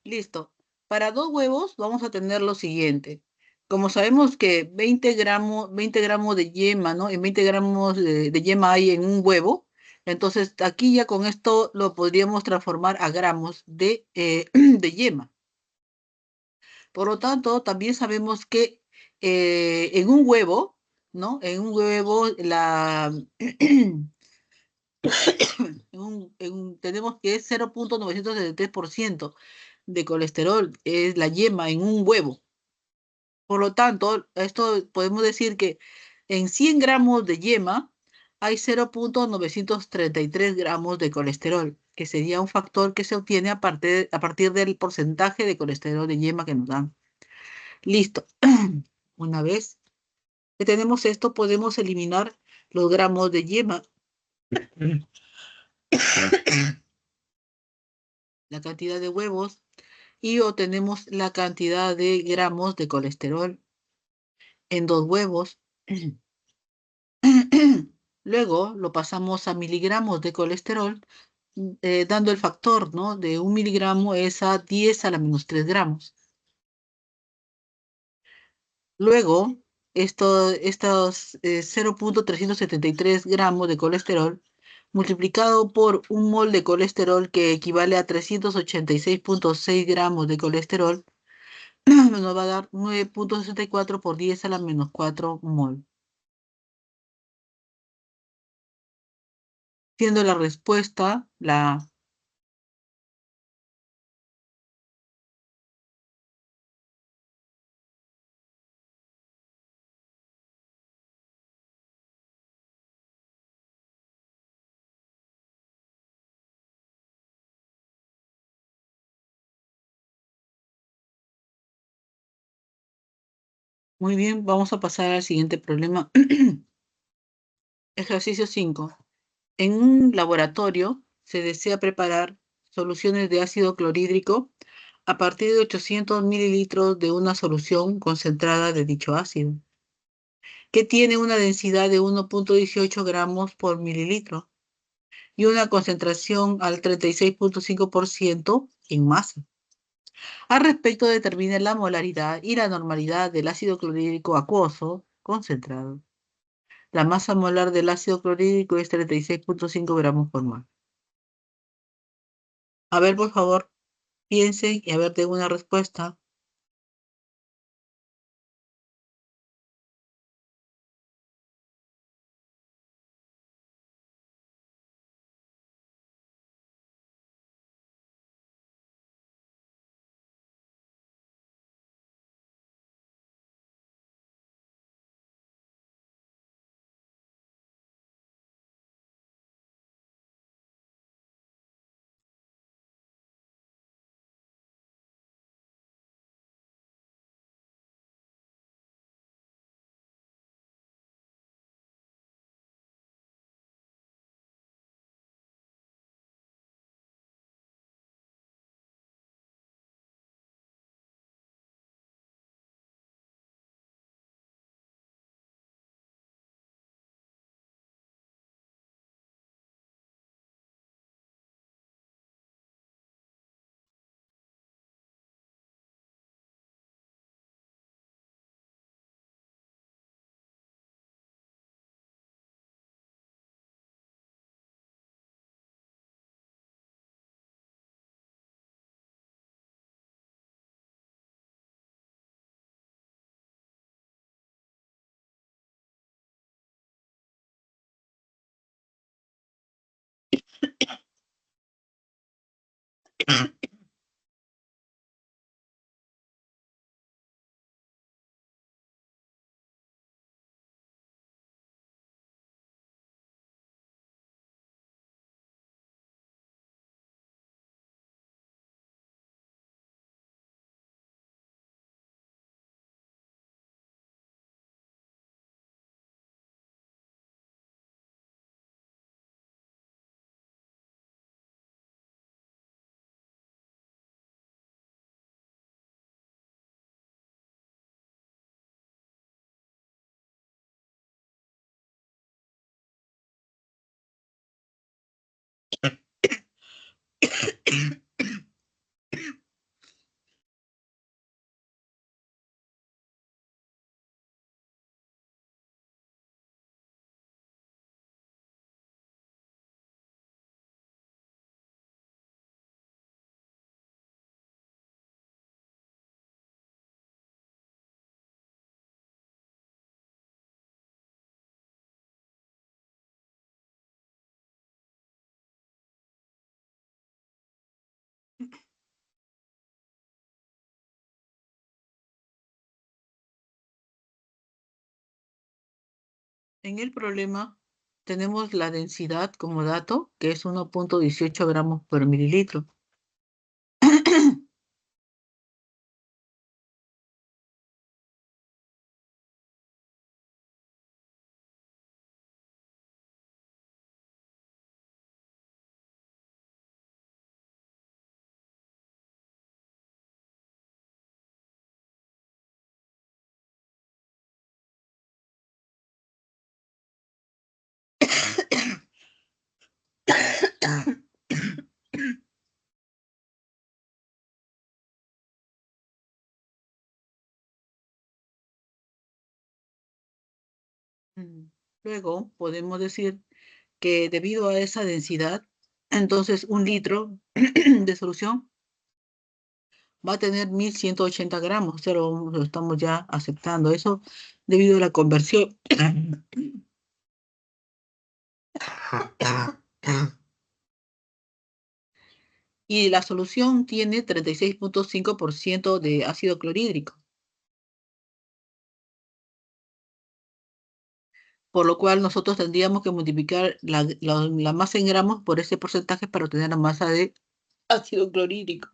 Listo. Para dos huevos vamos a tener lo siguiente. Como sabemos que 20 gramos de yema, ¿no? En 20 gramos de yema hay en un huevo. Entonces aquí ya con esto lo podríamos transformar a gramos de yema. Por lo tanto, también sabemos que en un huevo, ¿no? En un huevo tenemos que es 0,973% de colesterol, es la yema en un huevo. Por lo tanto, esto podemos decir que en 100 gramos de yema hay 0,933 gramos de colesterol, que sería un factor que se obtiene a partir del porcentaje de colesterol de yema que nos dan. Listo. Una vez que tenemos esto, podemos eliminar los gramos de yema, la cantidad de huevos y obtenemos la cantidad de gramos de colesterol en dos huevos. Luego lo pasamos a miligramos de colesterol, dando el factor, ¿no? De 1 miligramo es a 10 a la menos 3 gramos. Luego, estos 0,373 gramos de colesterol multiplicado por un mol de colesterol que equivale a 386,6 gramos de colesterol, nos va a dar 9,64 por 10 a la menos 4 mol, siendo la respuesta la... Muy bien, vamos a pasar al siguiente problema. Ejercicio 5. En un laboratorio se desea preparar soluciones de ácido clorhídrico a partir de 800 mililitros de una solución concentrada de dicho ácido. que tiene una densidad de 1,18 gramos por mililitro y una concentración al 36,5% en masa. Al respecto, determina la molaridad y la normalidad del ácido clorhídrico acuoso concentrado. La masa molar del ácido clorhídrico es 36,5 gramos por mol. A ver, por favor, piensen y a ver, tengo una respuesta. En el problema tenemos la densidad como dato, que es 1,18 gramos por mililitro. Luego podemos decir que debido a esa densidad, entonces un litro de solución va a tener 1,180 gramos, o sea, lo estamos ya aceptando. Eso debido a la conversión. Y la solución tiene 36,5% de ácido clorhídrico, por lo cual nosotros tendríamos que multiplicar la masa en gramos por ese porcentaje para obtener la masa de ácido clorhídrico.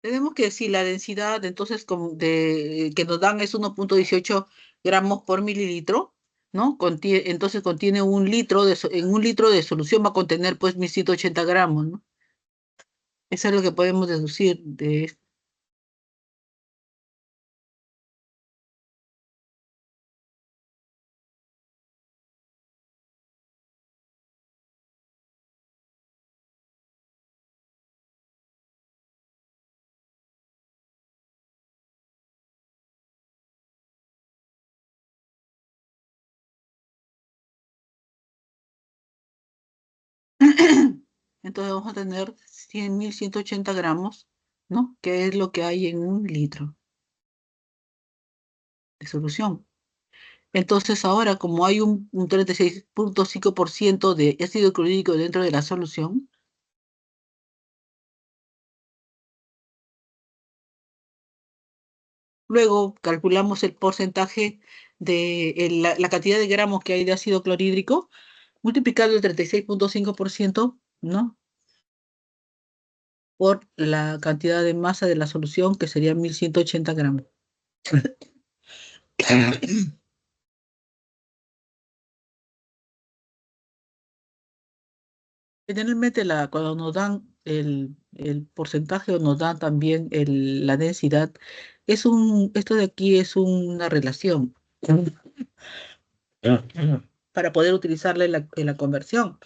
Tenemos que si la densidad entonces que nos dan es 1,18 gramos por mililitro, ¿no? Entonces contiene un litro en un litro de solución va a contener pues 1.180 gramos, ¿no? Eso es lo que podemos deducir de esto. Entonces vamos a tener 100.180 gramos, ¿no? Que es lo que hay en un litro de solución. Entonces ahora, como hay un 36,5% de ácido clorhídrico dentro de la solución, luego calculamos el porcentaje de la cantidad de gramos que hay de ácido clorhídrico, multiplicando el 36,5%, ¿no? Por la cantidad de masa de la solución, que serían 1.180 gramos. Generalmente cuando nos dan el porcentaje o nos dan también la densidad, esto de aquí es una relación para poder utilizarla en la conversión,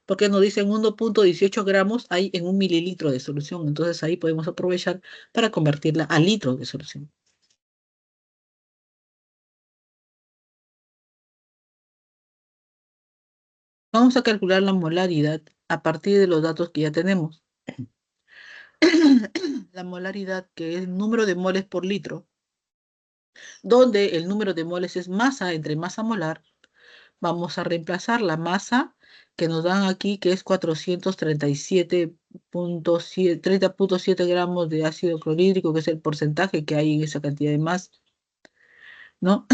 porque nos dicen 1,18 gramos hay en un mililitro de solución, entonces ahí podemos aprovechar para convertirla a litros de solución. Vamos a calcular la molaridad a partir de los datos que ya tenemos. La molaridad, que es el número de moles por litro, donde el número de moles es masa entre masa molar. Vamos a reemplazar la masa que nos dan aquí, que es 30,7 gramos de ácido clorhídrico, que es el porcentaje que hay en esa cantidad de masa, ¿no?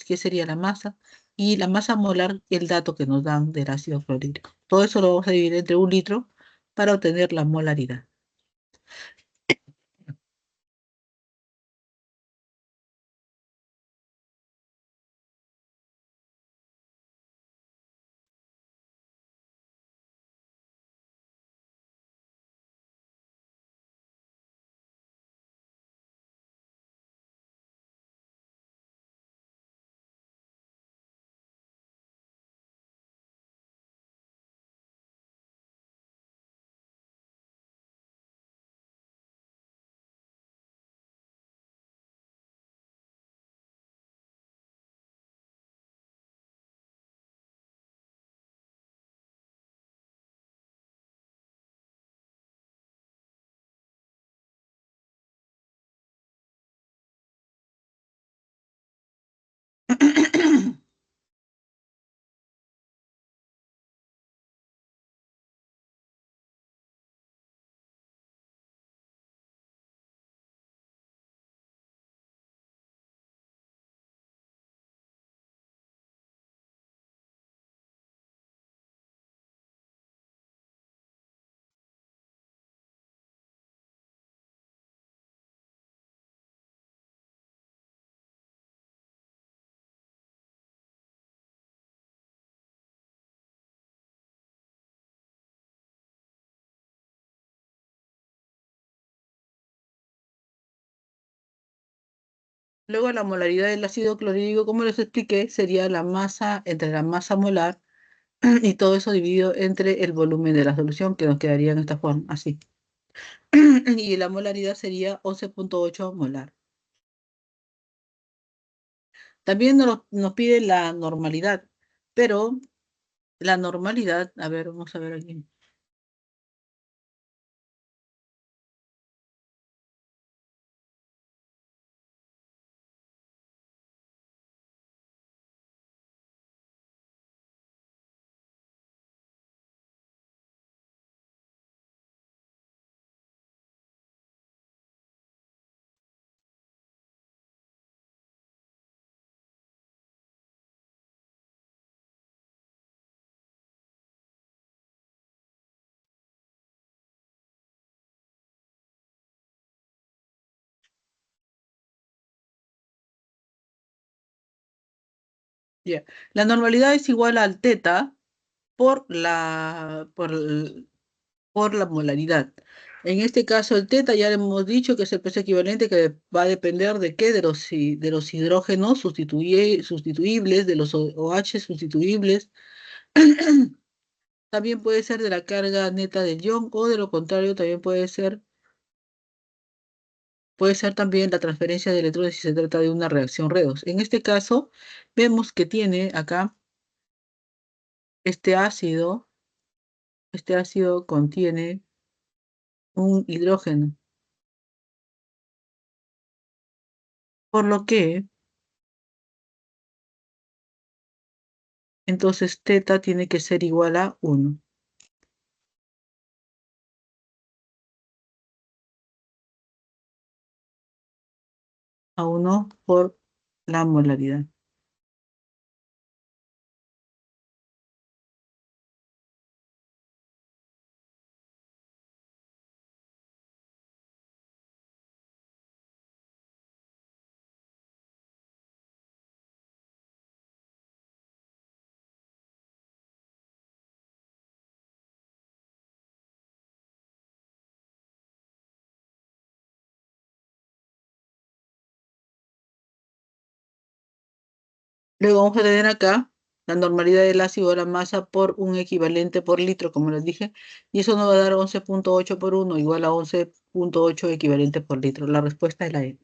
¿Qué sería la masa? Y la masa molar, el dato que nos dan del ácido clorhídrico. Todo eso lo vamos a dividir entre un litro para obtener la molaridad. Luego la molaridad del ácido clorhídrico, como les expliqué, sería la masa entre la masa molar y todo eso dividido entre el volumen de la solución, que nos quedaría en esta forma, así. Y la molaridad sería 11,8 molar. También nos pide la normalidad, pero la normalidad, a ver, vamos a ver aquí. Ya. La normalidad es igual al teta por la molaridad. En este caso, el teta ya le hemos dicho que es el peso equivalente que va a depender de qué, de los hidrógenos sustituibles, de los OH sustituibles. También puede ser de la carga neta del ion o de lo contrario, también puede ser también la transferencia de electrones si se trata de una reacción redox. En este caso, vemos que tiene acá este ácido, este ácido contiene un hidrógeno, por lo que entonces teta tiene que ser igual a uno por la molaridad. Luego vamos a tener acá la normalidad del ácido de la masa por un equivalente por litro, como les dije, y eso nos va a dar 11,8 por 1 igual a 11,8 equivalente por litro. La respuesta es la E.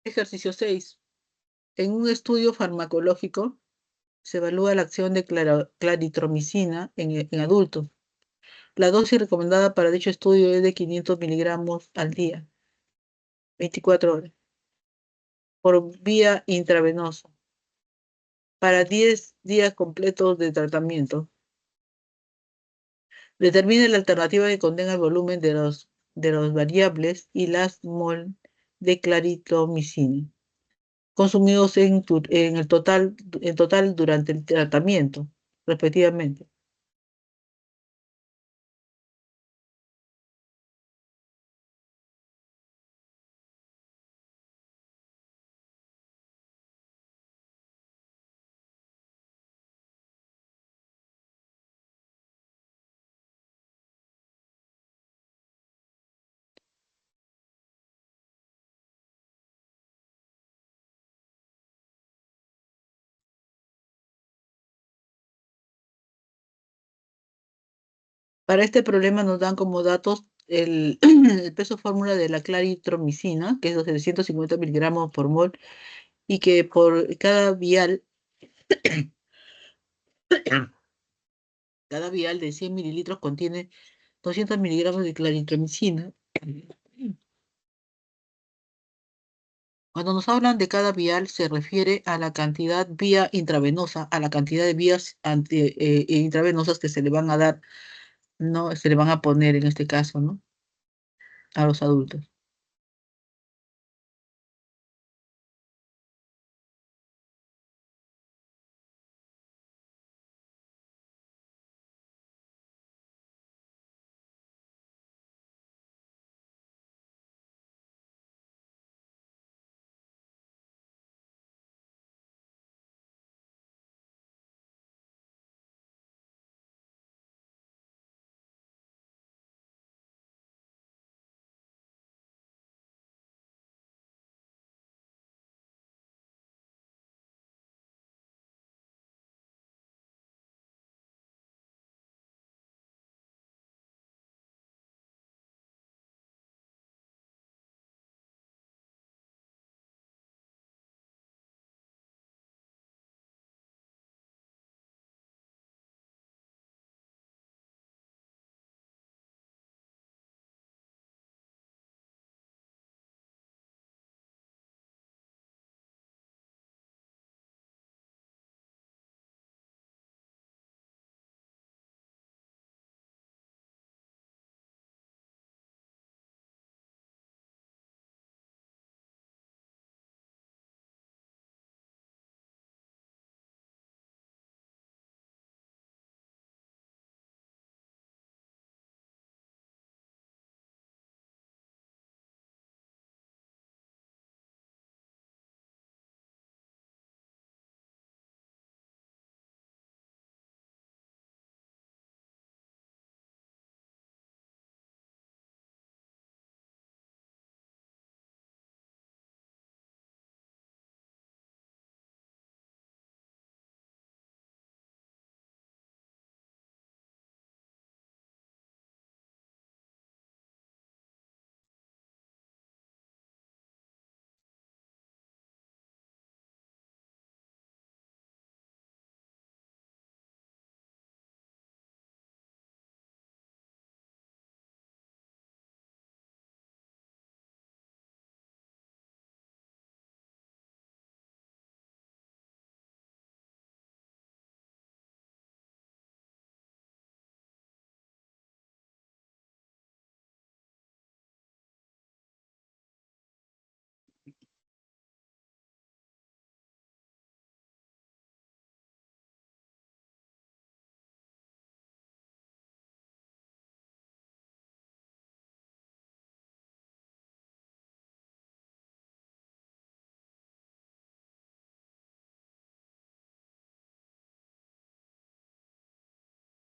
Ejercicio 6. En un estudio farmacológico se evalúa la acción de claritromicina en adultos. La dosis recomendada para dicho estudio es de 500 miligramos al día, 24 horas, por vía intravenosa, para 10 días completos de tratamiento. Determine la alternativa que contenga el volumen de los variables y las mol de claritromicina consumidos en total durante el tratamiento, respectivamente. Para este problema nos dan como datos el peso fórmula de la claritromicina, que es de 750 miligramos por mol, y que por cada vial de 100 mililitros contiene 200 miligramos de claritromicina. Cuando nos hablan de cada vial, se refiere a la cantidad vía intravenosa, a la cantidad de vías intravenosas que se le van a dar, ¿no? Se le van a poner en este caso, ¿no? A los adultos.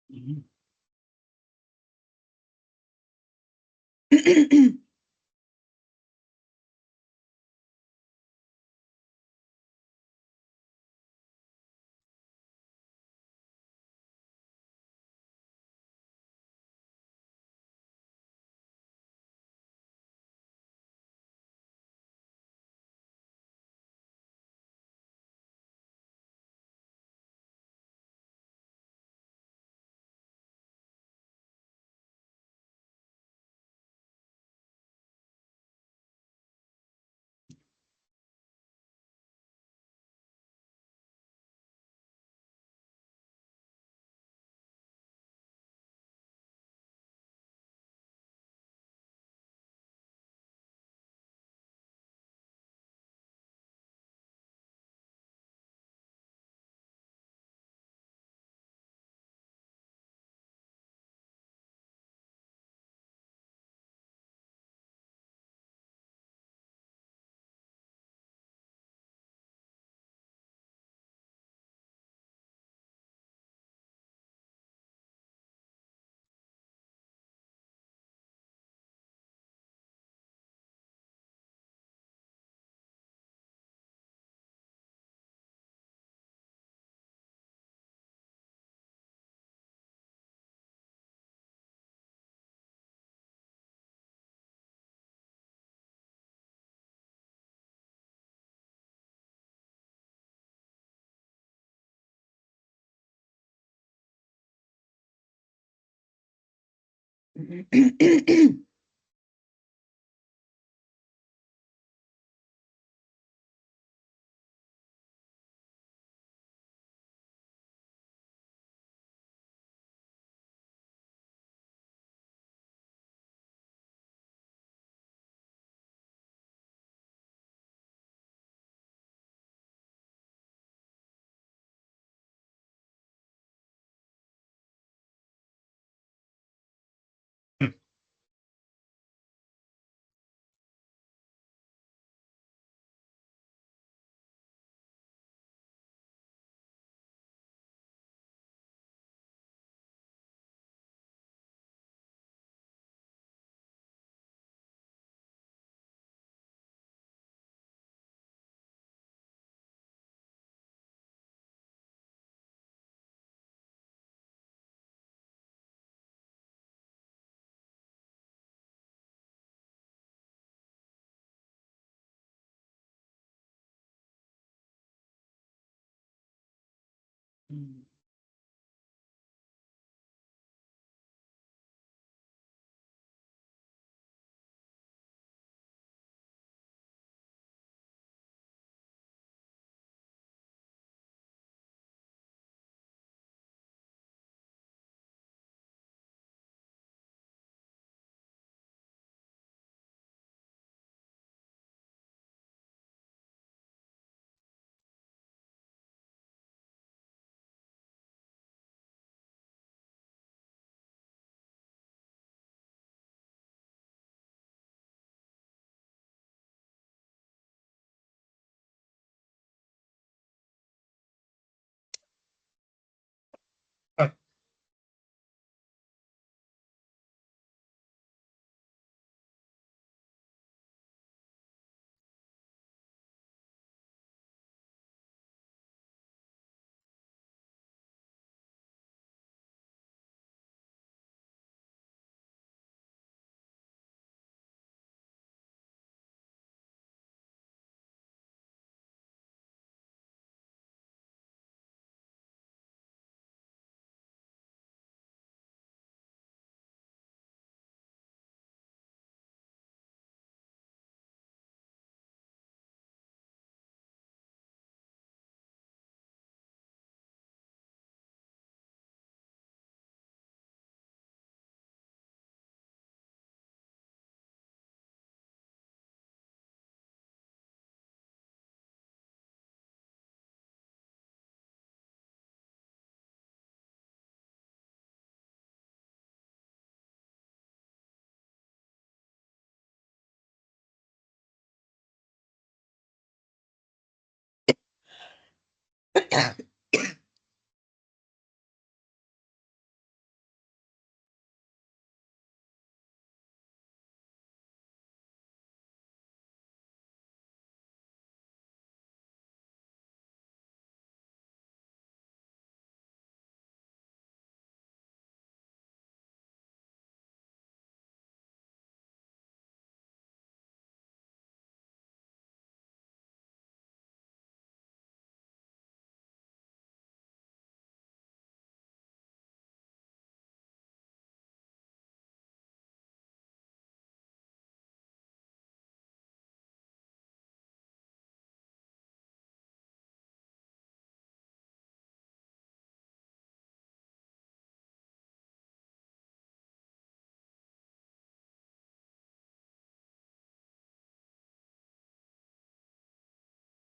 Ujú.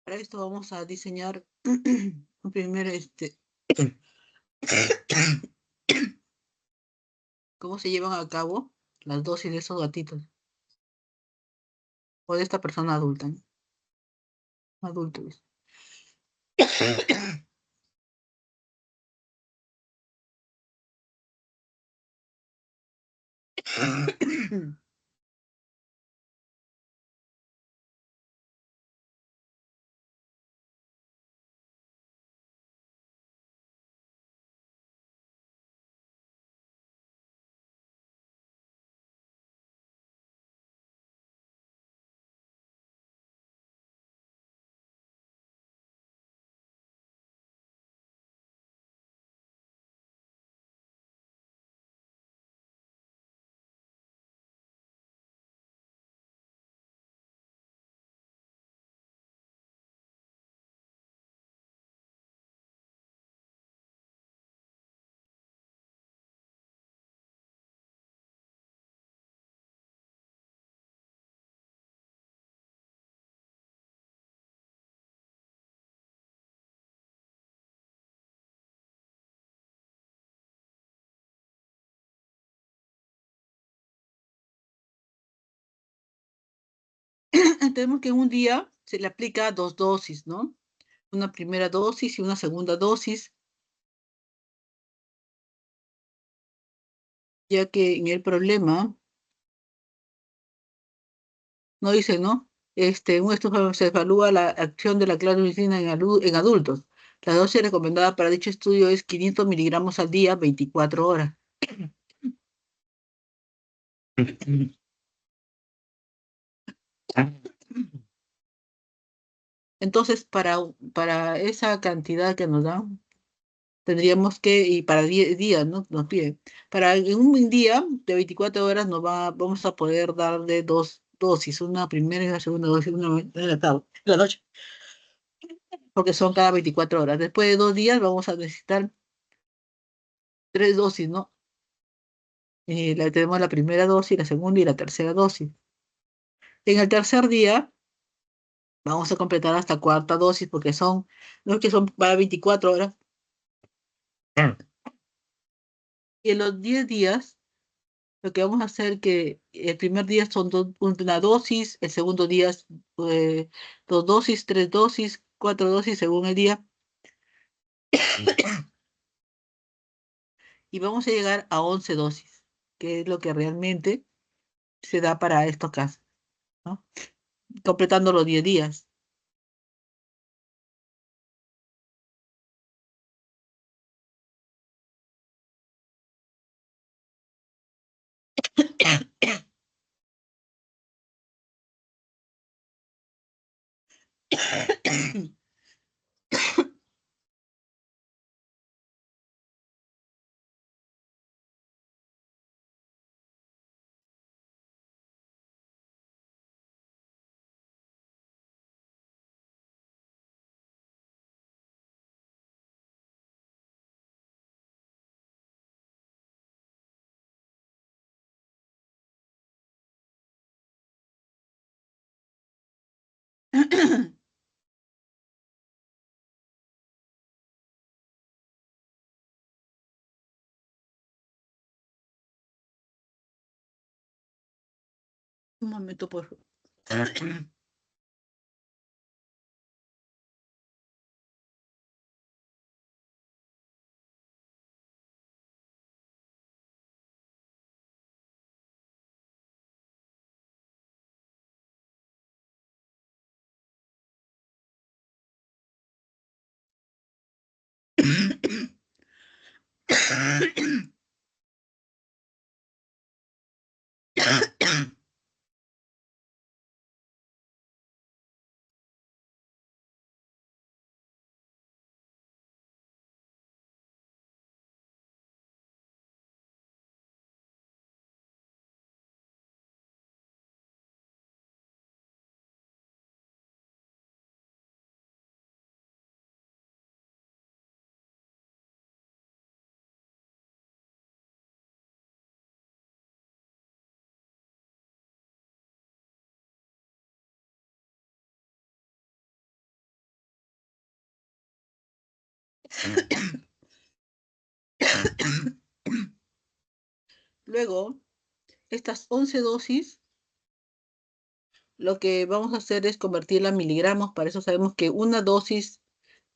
Para esto vamos a diseñar un primer, cómo se llevan a cabo las dosis de esos gatitos o de esta persona adulta, ¿no? Adultos. Tenemos que en un día se le aplica dos dosis, ¿no? Una primera dosis y una segunda dosis, ya que en el problema, no dice, ¿no? En un estudio se evalúa la acción de la cladribicina en adultos. La dosis recomendada para dicho estudio es 500 miligramos al día, 24 horas. Entonces, para esa cantidad que nos dan, tendríamos que, y para 10 días, ¿no? Nos piden. Para en un día de 24 horas vamos a poder darle dos dosis, una primera y una segunda dosis, una en la tarde, en la noche, porque son cada 24 horas. Después de 2 días vamos a necesitar tres dosis, ¿no? Tenemos la primera dosis, la segunda y la tercera dosis. En el tercer día vamos a completar hasta cuarta dosis, porque no es que son para 24 horas. Y en los 10 días lo que vamos a hacer que el primer día son una dosis, el segundo día es, eh, dos dosis, tres dosis, cuatro dosis según el día, y vamos a llegar a 11 dosis, que es lo que realmente se da para estos casos, ¿no? Completando los 10 días. Un momento, por favor. Luego, estas 11 dosis, lo que vamos a hacer es convertirla a miligramos. Para eso sabemos que una dosis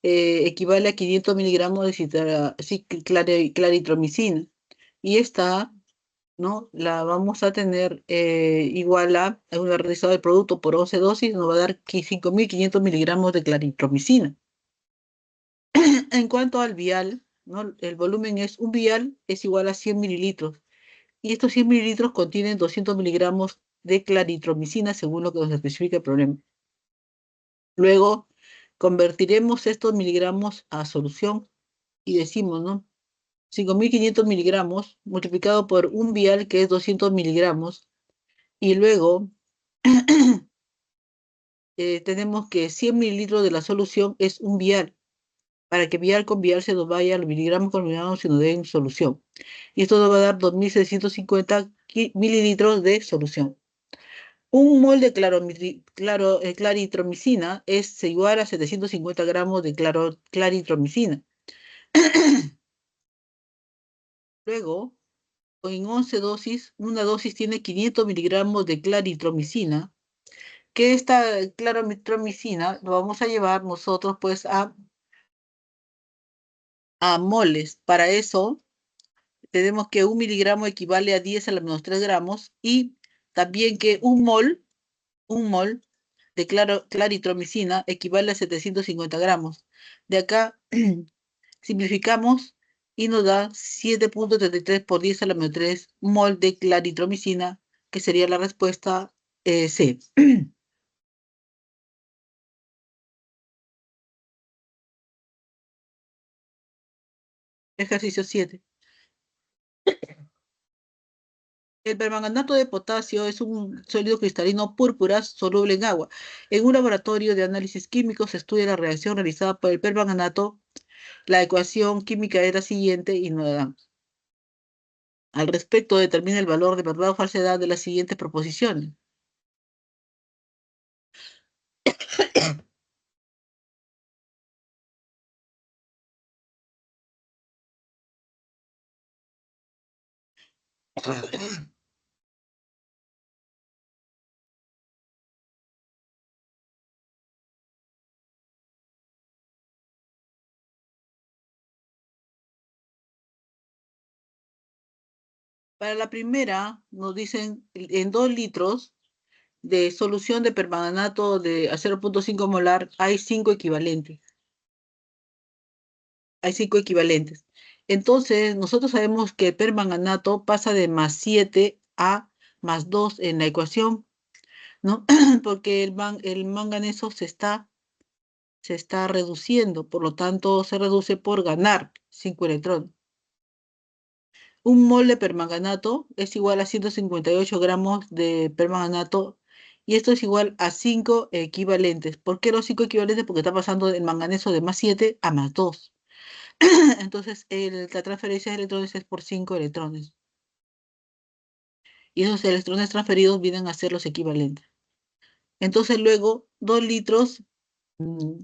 equivale a 500 miligramos de claritromicina. Y esta, ¿no? La vamos a tener igual a un realizado del producto por 11 dosis, nos va a dar 5.500 miligramos de claritromicina. En cuanto al vial, ¿no? El volumen es, un vial es igual a 100 mililitros. Y estos 100 mililitros contienen 200 miligramos de claritromicina, según lo que nos especifica el problema. Luego, convertiremos estos miligramos a solución y decimos, ¿no? 5.500 miligramos multiplicado por un vial que es 200 miligramos. Y luego tenemos que 100 mililitros de la solución es un vial, para que vial con vial se nos vaya, los miligramos con miligramos se nos den solución. Y esto nos va a dar 2.650 mililitros de solución. Un mol de claritromicina es igual a 750 gramos de claritromicina. Luego, en 11 dosis, una dosis tiene 500 miligramos de claritromicina, que esta claritromicina lo vamos a llevar nosotros pues a moles. Para eso tenemos que un miligramo equivale a 10 a la menos 3 gramos y también que un mol de claritromicina equivale a 750 gramos. De acá simplificamos y nos da 7.33 por 10 a la menos 3 mol de claritromicina, que sería la respuesta C. Ejercicio 7. El permanganato de potasio es un sólido cristalino púrpura soluble en agua. En un laboratorio de análisis químicos se estudia la reacción realizada por el permanganato. La ecuación química es la siguiente y nos da. Al respecto, determina el valor de verdad o falsedad de las siguientes proposiciones. Para la primera, nos dicen en 2 litros de solución de permanganato de a 0.5 molar hay 5 equivalentes. Hay 5 equivalentes. Entonces, nosotros sabemos que el permanganato pasa de +7 a +2 en la ecuación, ¿no? Porque el manganeso se está reduciendo, por lo tanto, se reduce por ganar 5 electrones. Un mol de permanganato es igual a 158 gramos de permanganato y esto es igual a 5 equivalentes. ¿Por qué los 5 equivalentes? Porque está pasando del manganeso de +7 a +2. Entonces, la transferencia de electrones es por 5 electrones. Y esos electrones transferidos vienen a ser los equivalentes. Entonces, luego, 2 litros mm,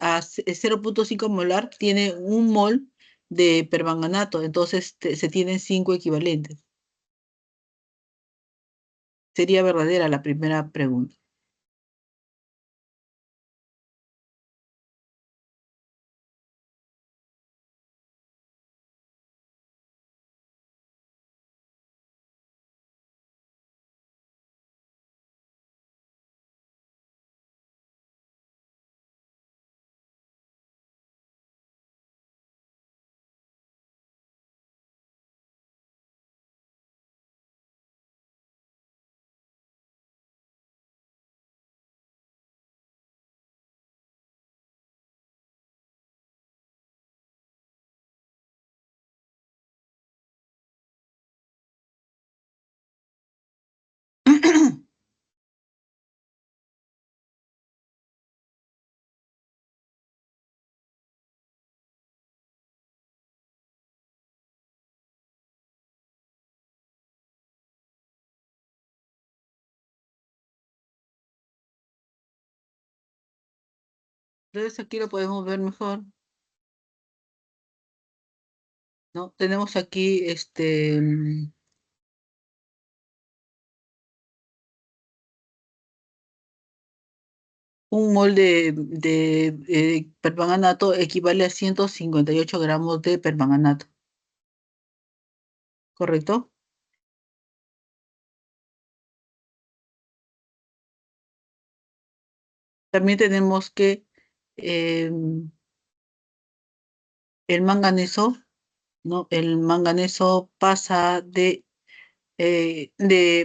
a 0.5 molar tiene un mol de permanganato. Entonces, se tienen 5 equivalentes. Sería verdadera la primera pregunta. Entonces, aquí lo podemos ver mejor. ¿no? Tenemos aquí un mol de permanganato equivale a 158 gramos de permanganato, ¿correcto? También tenemos que eh, el manganeso, ¿no? El manganeso pasa de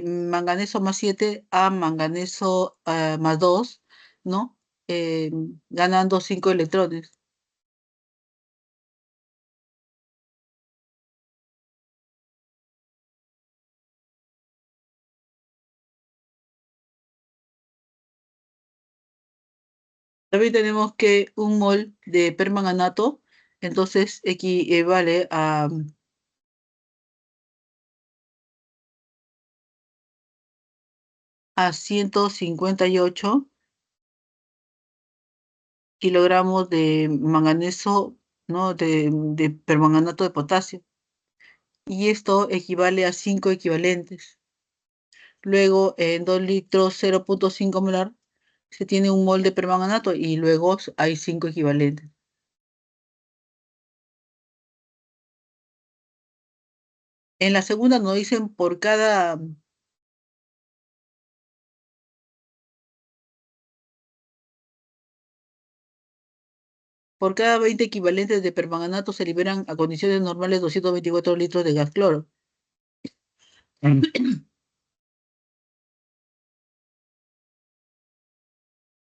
manganeso más 7 a manganeso más 2, ¿no? Eh, Ganando 5 electrones. También tenemos que un mol de permanganato, entonces equivale a 158 kilogramos de manganeso, ¿no? De permanganato de potasio. Y esto equivale a 5 equivalentes. Luego, en 2 litros 0,5 molar, se tiene un mol de permanganato y luego hay 5 equivalentes. En la segunda nos dicen por cada 20 equivalentes de permanganato se liberan a condiciones normales 224 litros de gas cloro.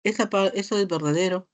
Eso es verdadero.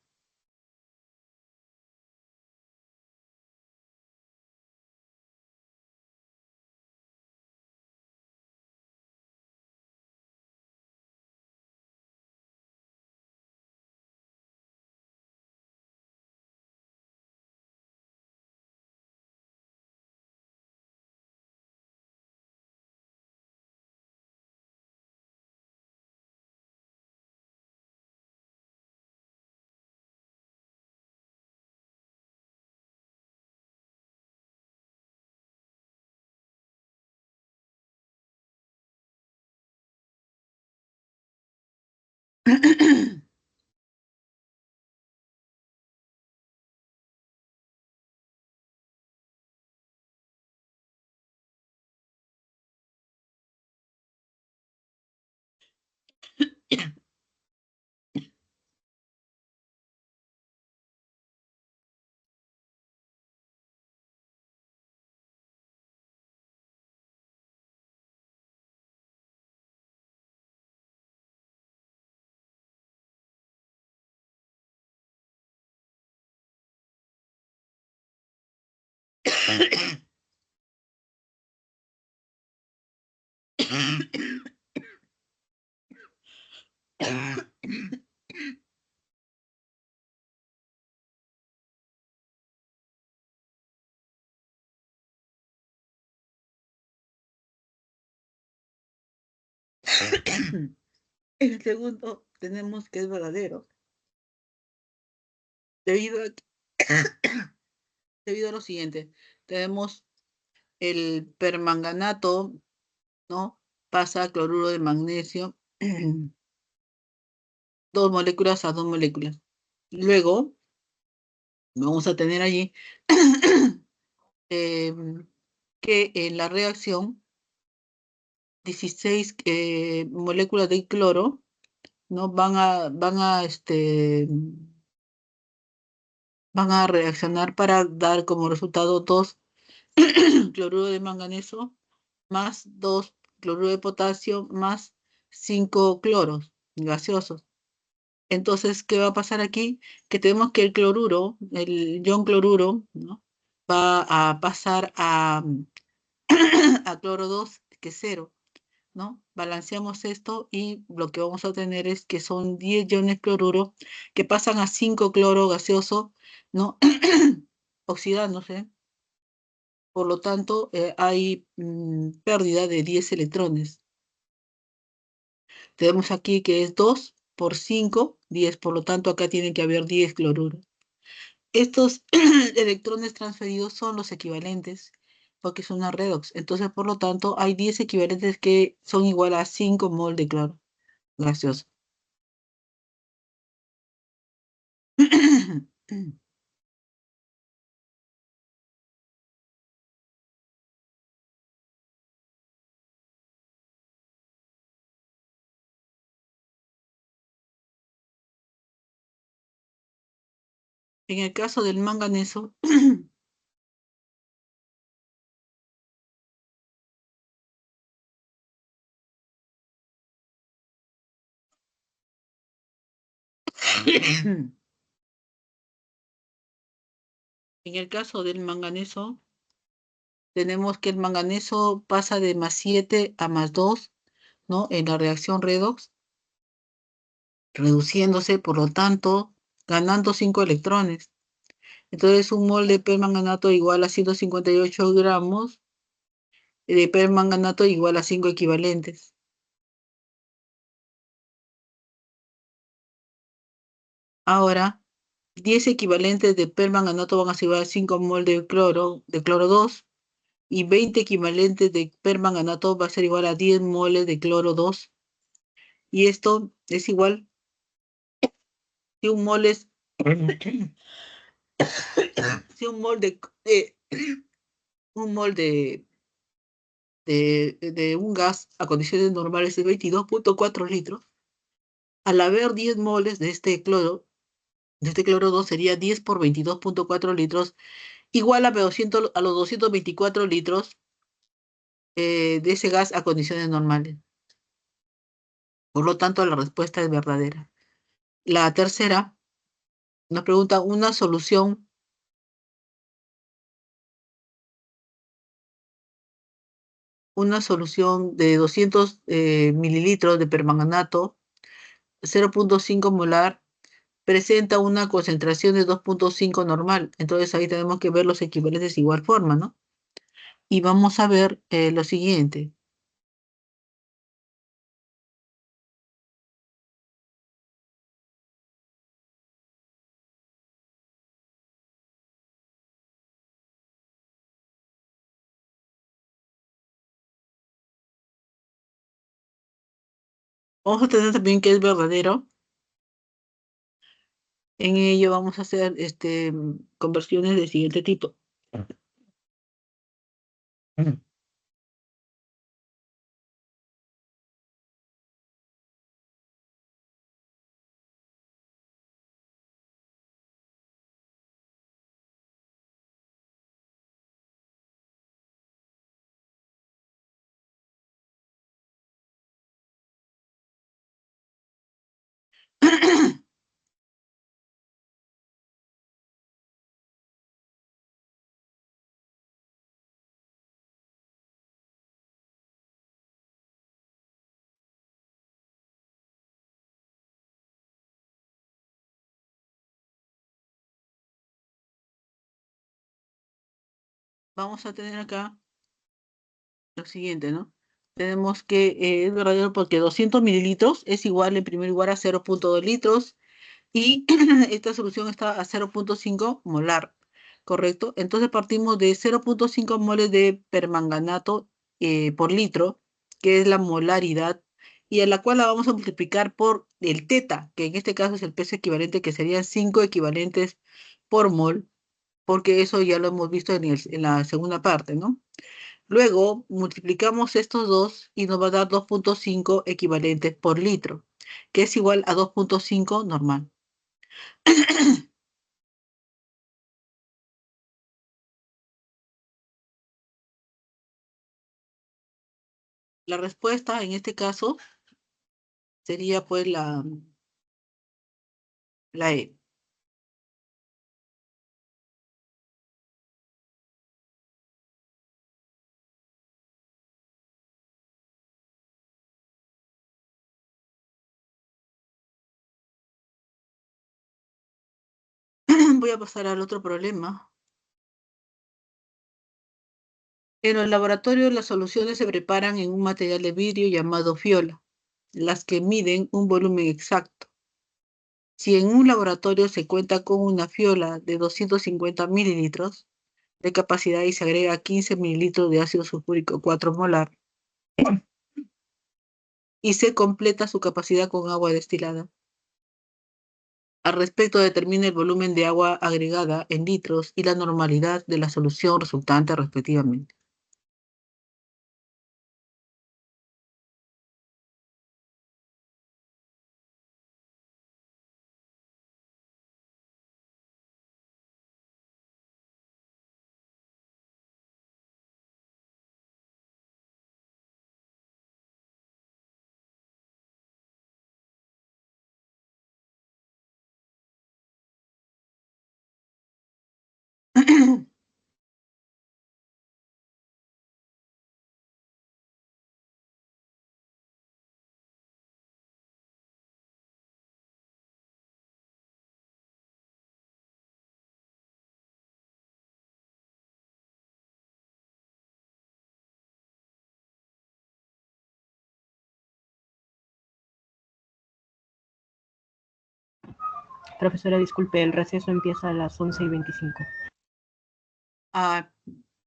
El segundo tenemos que es verdadero, debido a, debido a lo siguiente. Tenemos el permanganato, ¿no? Pasa a cloruro de magnesio, 2 moléculas a 2 moléculas. Luego vamos a tener allí em, que en la reacción 16 moléculas de cloro, ¿no? Van a reaccionar para dar como resultado 2 cloruro de manganeso más 2 cloruro de potasio más 5 cloros gaseosos. Entonces, ¿qué va a pasar aquí? Que tenemos que el cloruro, el ion cloruro, ¿no? Va a pasar a cloro 2 que es cero, ¿no? Balanceamos esto y lo que vamos a tener es que son 10 iones cloruro que pasan a 5 cloro gaseoso, ¿no? Oxidándose. Por lo tanto, hay pérdida de 10 electrones. Tenemos aquí que es 2 por 5, 10. Por lo tanto, acá tiene que haber 10 cloruros. Estos electrones transferidos son los equivalentes, porque es una redox. Entonces, por lo tanto, hay 10 equivalentes que son igual a 5 mol de cloro gaseoso. En el caso del manganeso, en el caso del manganeso, tenemos que el manganeso pasa de +7 a +2, ¿no? En la reacción redox, reduciéndose, por lo tanto, ganando 5 electrones. Entonces, un mol de permanganato igual a 158 gramos de permanganato igual a 5 equivalentes. Ahora, 10 equivalentes de permanganato van a ser igual a 5 mol de cloro 2, y 20 equivalentes de permanganato va a ser igual a 10 moles de cloro 2. Y esto es igual si un mol es, si un mol un mol de un gas a condiciones normales es 22.4 litros. Al haber 10 moles de este cloro 2 sería 10 por 22.4 litros, igual a, 200, a los 224 litros de ese gas a condiciones normales. Por lo tanto, la respuesta es verdadera. La tercera nos pregunta una solución de 200 mililitros de permanganato, 0.5 molar, presenta una concentración de 2.5 normal. Entonces ahí tenemos que ver los equivalentes de igual forma, ¿no? Y vamos a ver lo siguiente. Vamos a tener también que es verdadero. En ello vamos a hacer conversiones del siguiente tipo. Vamos a tener acá lo siguiente, ¿no? Tenemos que es verdadero porque 200 mililitros es igual, en primer lugar, a 0.2 litros, y esta solución está a 0.5 molar, ¿correcto? Entonces partimos de 0.5 moles de permanganato por litro, que es la molaridad, y a la cual la vamos a multiplicar por el teta, que en este caso es el peso equivalente, que serían 5 equivalentes por mol, porque eso ya lo hemos visto en la segunda parte, ¿no? Luego multiplicamos estos dos y nos va a dar 2.5 equivalentes por litro, que es igual a 2.5 normal. La respuesta en este caso sería pues la E. Voy a pasar al otro problema. En el laboratorio las soluciones se preparan en un material de vidrio llamado fiola, las que miden un volumen exacto. Si en un laboratorio se cuenta con una fiola de 250 mililitros de capacidad y se agrega 15 mililitros de ácido sulfúrico 4 molar y se completa su capacidad con agua destilada. Al respecto, determine el volumen de agua agregada en litros y la normalidad de la solución resultante respectivamente. Profesora, disculpe, el receso empieza a las 11:25. Ah,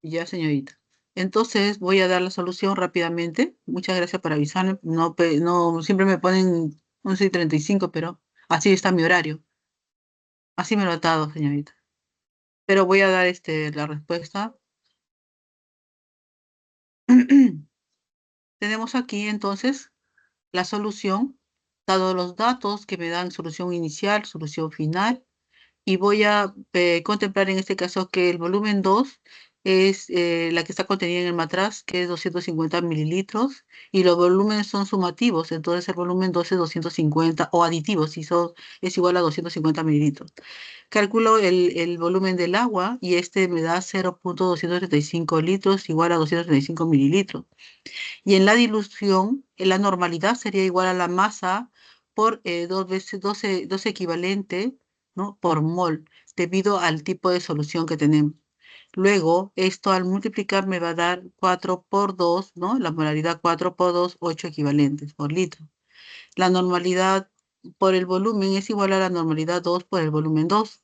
ya, señorita. Entonces voy a dar la solución rápidamente. Muchas gracias por avisarme. No, no, siempre me ponen 11:35, pero así está mi horario. Así me lo ha dado, señorita. Pero voy a dar la respuesta. Tenemos aquí entonces la solución, dado los datos que me dan solución inicial, solución final, y voy a contemplar en este caso que el volumen 2 es la que está contenida en el matraz, que es 250 mililitros, y los volúmenes son sumativos, entonces el volumen 2 es 250, o aditivos, si es igual a 250 mililitros. Calculo el volumen del agua y este me da 0,235 litros igual a 235 mililitros. Y en la dilución, en la normalidad sería igual a la masa por 2 veces 12 equivalente, ¿no? Por mol, debido al tipo de solución que tenemos. Luego, esto al multiplicar me va a dar 4 por 2, ¿no? La molaridad 4 por 2, 8 equivalentes por litro. La normalidad por el volumen es igual a la normalidad 2 por el volumen 2.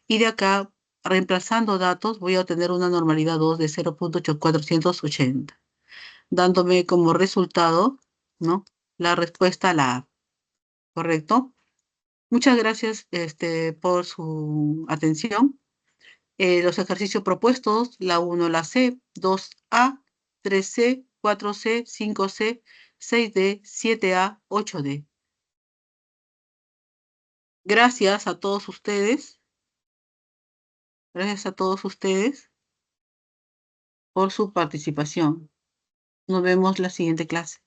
Y de acá, reemplazando datos, voy a obtener una normalidad 2 de 0,480, dándome como resultado, ¿no? La respuesta a la A, ¿correcto? Muchas gracias, por su atención. Los ejercicios propuestos, la 1 la C, 2A, 3C, 4C, 5C, 6D, 7A, 8D. Gracias a todos ustedes, gracias a todos ustedes por su participación. Nos vemos la siguiente clase.